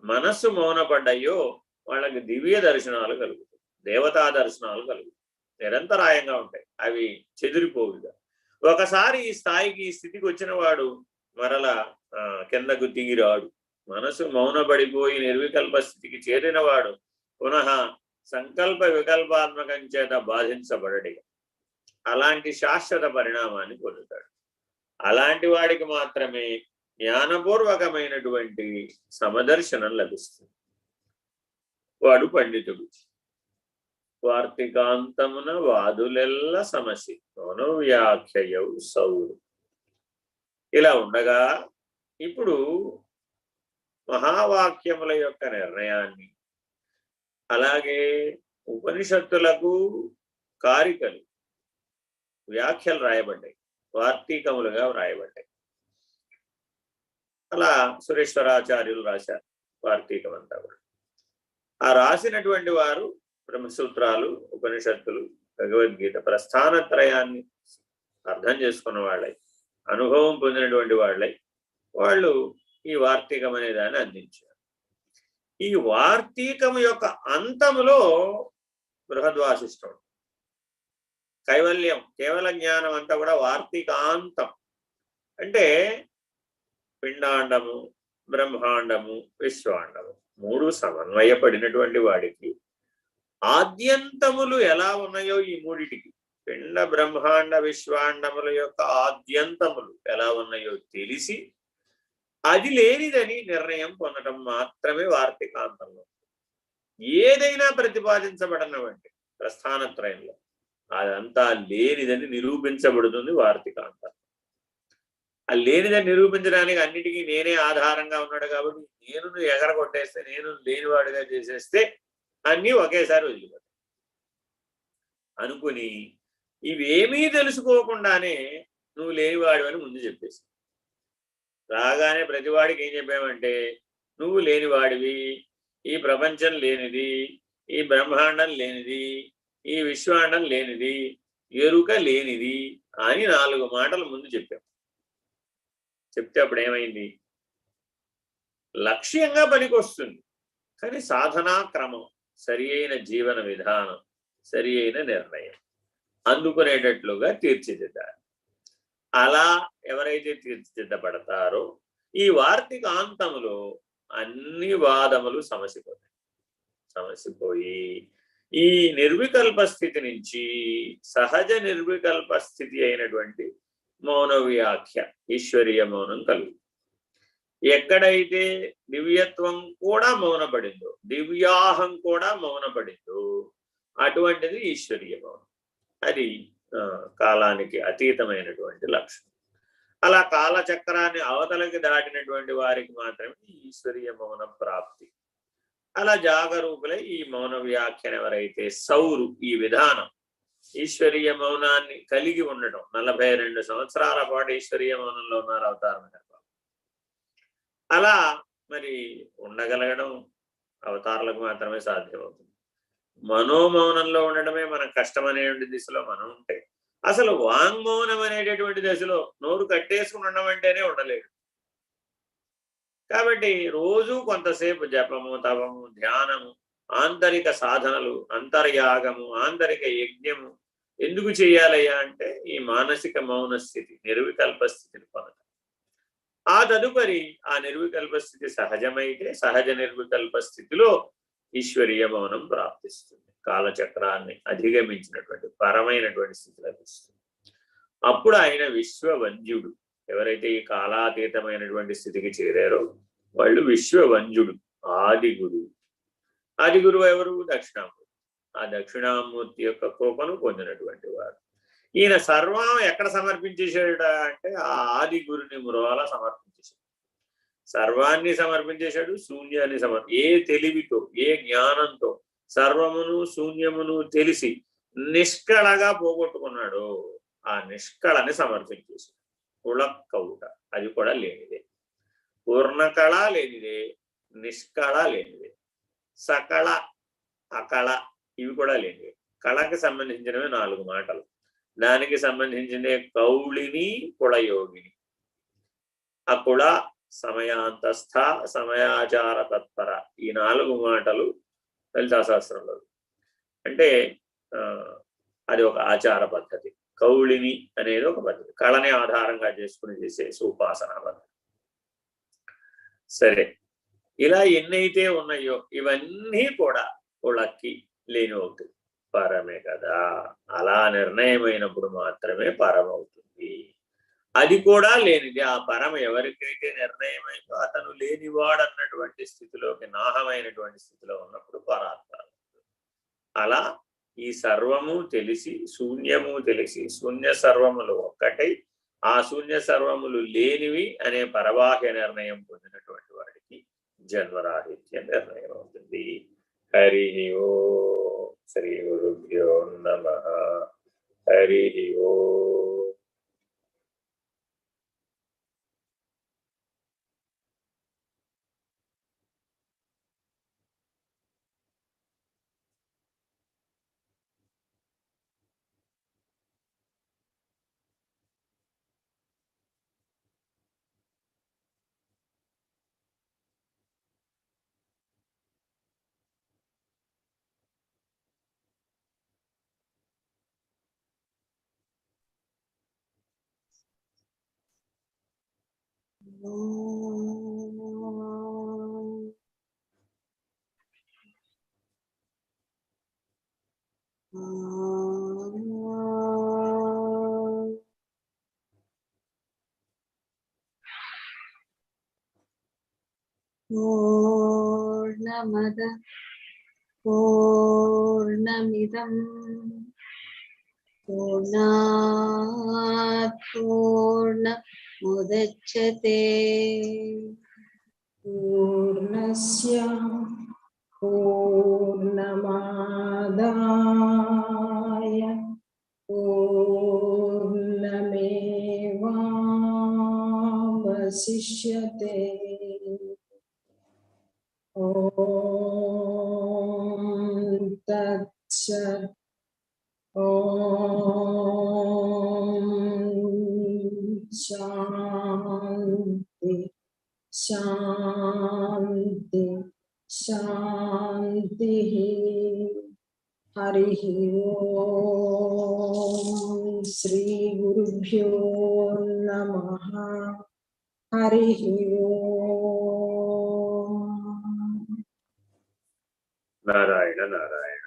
Speaker 2: మనస్సు మౌనపడ్డాయో వాళ్ళకి దివ్య దర్శనాలు కలుగుతాయి, దేవతా దర్శనాలు కలుగుతాయి, నిరంతరాయంగా ఉంటాయి, అవి చెదిరిపోవుగా. ఒకసారి ఈ స్థాయికి, ఈ స్థితికి వచ్చిన వాడు మరలా కిందకు దిగిరాడు. మనసు మౌనపడిపోయి నిర్వికల్ప స్థితికి చేరినవాడు పునః సంకల్ప వికల్పాత్మకం చేత బాధించబడడి. అలాంటి శాశ్వత పరిణామాన్ని పొందుతాడు. అలాంటి వాడికి మాత్రమే జ్ఞానపూర్వకమైనటువంటి సమదర్శనం లభిస్తుంది. వాడు పండితుడు. వార్తికాంతమున వాదులెల్ల సమసి మౌనవ్యాఖ్యయౌ సౌరు. ఇలా ఉండగా ఇప్పుడు మహావాక్యముల యొక్క నిర్ణయాన్ని, అలాగే ఉపనిషత్తులకు కారికలు వ్యాఖ్యలు రాయబడ్డాయి, వార్తీకములుగా వ్రాయబడ్డాయి. అలా సురేశ్వరాచార్యులు రాశారు వార్తీకం అంతా కూడా. ఆ రాసినటువంటి వారు బ్రహ్మసూత్రాలు, ఉపనిషత్తులు, భగవద్గీత ప్రస్థానత్రయాన్ని అర్థం చేసుకున్న వాళ్ళై, అనుభవం పొందినటువంటి వాళ్ళై వాళ్ళు ఈ వార్తీకం అనే దాన్ని అందించారు. ఈ వార్తీకం యొక్క అంతములో బృహద్వాసిష్టం. కైవల్యం, కేవల జ్ఞానం అంతా కూడా వార్తీకాంతం. అంటే పిండాండము, బ్రహ్మాండము, విశ్వాండము మూడు సమన్వయపడినటువంటి వాడికి ఆద్యంతములు ఎలా ఉన్నాయో ఈ మూడిటికి, పిండ బ్రహ్మాండ విశ్వాండముల యొక్క ఆద్యంతములు ఎలా ఉన్నాయో తెలిసి అది లేనిదని నిర్ణయం పొందడం మాత్రమే వార్తికాంతంలో. ఏదైనా ప్రతిపాదించబడినవంటి ప్రస్థానత్రయంలో అదంతా లేనిదని నిరూపించబడుతుంది వార్తికాంతం. ఆ లేనిదని నిరూపించడానికి అన్నిటికీ నేనే ఆధారంగా ఉన్నాడు కాబట్టి నేను ఎగరగొట్టేస్తే, నేను లేనివాడుగా చేసేస్తే అన్నీ ఒకేసారి వదిలిపోతాయి అనుకుని ఇవేమీ తెలుసుకోకుండానే నువ్వు లేనివాడు అని ముందు చెప్పేసి రాగానే ప్రతివాడికి ఏం చెప్పామంటే, నువ్వు లేనివాడివి, ఈ ప్రపంచం లేనిది, ఈ బ్రహ్మాండం లేనిది, ఈ విశ్వాండం లేనిది, ఎరుక లేనిది అని 4 మాటలు ముందు చెప్పాం. చెప్తే అప్పుడు ఏమైంది? లక్ష్యంగా పనికొస్తుంది, కానీ సాధనా క్రమం, సరి అయిన జీవన విధానం, సరి అయిన నిర్ణయం అందుకునేటట్లుగా తీర్చిదిద్దారు. అలా ఎవరైతే తీర్చిదిద్దబడతారో ఈ వార్తికాంతములో అన్ని వాదములు సమసిపోయి ఈ నిర్వికల్ప స్థితి నుంచి సహజ నిర్వికల్ప స్థితి అయినటువంటి మౌన వ్యాఖ్య, ఈశ్వరీయ మౌనం కలుగు. ఎక్కడైతే దివ్యత్వం కూడా మౌనపడిందో, దివ్యాహం కూడా మౌనపడిందో అటువంటిది ఈశ్వరీయ మౌనం. అది కాలానికి అతీతమైనటువంటి లక్షణం. అలా కాలచక్రాన్ని అవతలకి దాటినటువంటి వారికి మాత్రమే ఈశ్వరీయ మౌన ప్రాప్తి. అలా జాగరూకులై ఈ మౌన వ్యాఖ్యను ఎవరైతే సౌరు, ఈ విధానం ఈశ్వరీయ మౌనాన్ని కలిగి ఉండటం, 42 సంవత్సరాల పాటు ఈశ్వరీయ మౌనంలో ఉన్నారు అవతారం. అలా మరి ఉండగలగడం అవతారాలకు మాత్రమే సాధ్యమవుతుంది. మనోమౌనంలో ఉండడమే మనకు కష్టమనేటువంటి దిశలో మనం ఉంటే, అసలు వాంగ్మౌనం అనేటటువంటి దశలో నోరు కట్టేసుకుని ఉండమంటేనే ఉండలేడు. కాబట్టి రోజు కొంతసేపు జపము, తపము, ధ్యానము, ఆంతరిక సాధనలు, అంతర్యాగము, ఆంతరిక యజ్ఞము ఎందుకు చేయాలయ్యా అంటే ఈ మానసిక మౌన స్థితి, నిర్వికల్ప స్థితిని పొందడం. ఆ తదుపరి ఆ నిర్వికల్ప స్థితి సహజమైతే సహజ నిర్వికల్ప స్థితిలో ఈశ్వరీయ మౌనం ప్రాప్తిస్తుంది. కాలచక్రాన్ని అధిగమించినటువంటి పరమైనటువంటి స్థితి లభిస్తుంది. అప్పుడు ఆయన విశ్వవంద్యుడు. ఎవరైతే ఈ కాలాతీతమైనటువంటి స్థితికి చేరారో వాళ్ళు విశ్వవంద్యుడు, ఆది గురువు. ఆది గురువు ఎవరు? దక్షిణామూర్తి. ఆ దక్షిణామూర్తి యొక్క కృపను పొందినటువంటి వాడు. ఈయన సర్వం ఎక్కడ సమర్పించేశాడు అంటే ఆ ఆది గురుని మ్రోల సమర్పించేశాడు. సర్వాన్ని సమర్పించేశాడు, శూన్యాన్ని ఏ తెలివితో, ఏ జ్ఞానంతో సర్వమును శూన్యమును తెలిసి నిష్కళగా పోగొట్టుకున్నాడు ఆ నిష్కళని సమర్పించేశాడు. కుళక్కవుట అది కూడా లేనిదే, పూర్ణకళ లేనిదే, నిష్కళ లేనిదే, సకళ అకళ ఇవి కూడా లేనివే. కళకి సంబంధించినవి 4 మాటలు. దానికి సంబంధించిందే కౌళిని, కుళయోగిని. ఆ కుళ సమయాంతస్థ, సమయాచార తత్పర, ఈ 4 మాటలు లలితా శాస్త్రంలో. అంటే అది ఒక ఆచార పద్ధతి. కౌళిని అనేది ఒక పద్ధతి, కళని ఆధారంగా చేసుకుని చేసే ఉపాసనా పద్ధతి. సరే, ఇలా ఎన్నైతే ఉన్నాయో ఇవన్నీ కూడా కుళకి లేని అవుతుంది, పరమే కదా. అలా నిర్ణయమైనప్పుడు మాత్రమే పరమవుతుంది. అది కూడా లేనిది. ఆ పరం ఎవరికైతే నిర్ణయమైందో అతను లేనివాడు అన్నటువంటి స్థితిలోకి, నాహమైనటువంటి స్థితిలో ఉన్నప్పుడు పరాత్మ. అలా ఈ సర్వము తెలిసి, శూన్యము తెలిసి, శూన్య సర్వములు ఒక్కటై ఆ శూన్య సర్వములు లేనివి అనే పరబాహ్య నిర్ణయం పొందినటువంటి వాడికి జన్మరాహిత్య నిర్ణయం అవుతుంది. హరి ఓ శ్రీ గురుభ్యో నమః. హరి ఓ.
Speaker 1: పూర్ణమద పూర్ణమిదం పూర్ణాత్ పూర్ణముదచ్యతే పూర్ణస్య పూర్ణమాదాయ పూర్ణమేవావశిష్యతే. ఓం తత్సత్. ఓం శాంతి శాంతి శాంతి. హరి ఓం శ్రీ గురుభ్యో నమః. హరి ఓం.
Speaker 2: నారాయణ నారాయణ.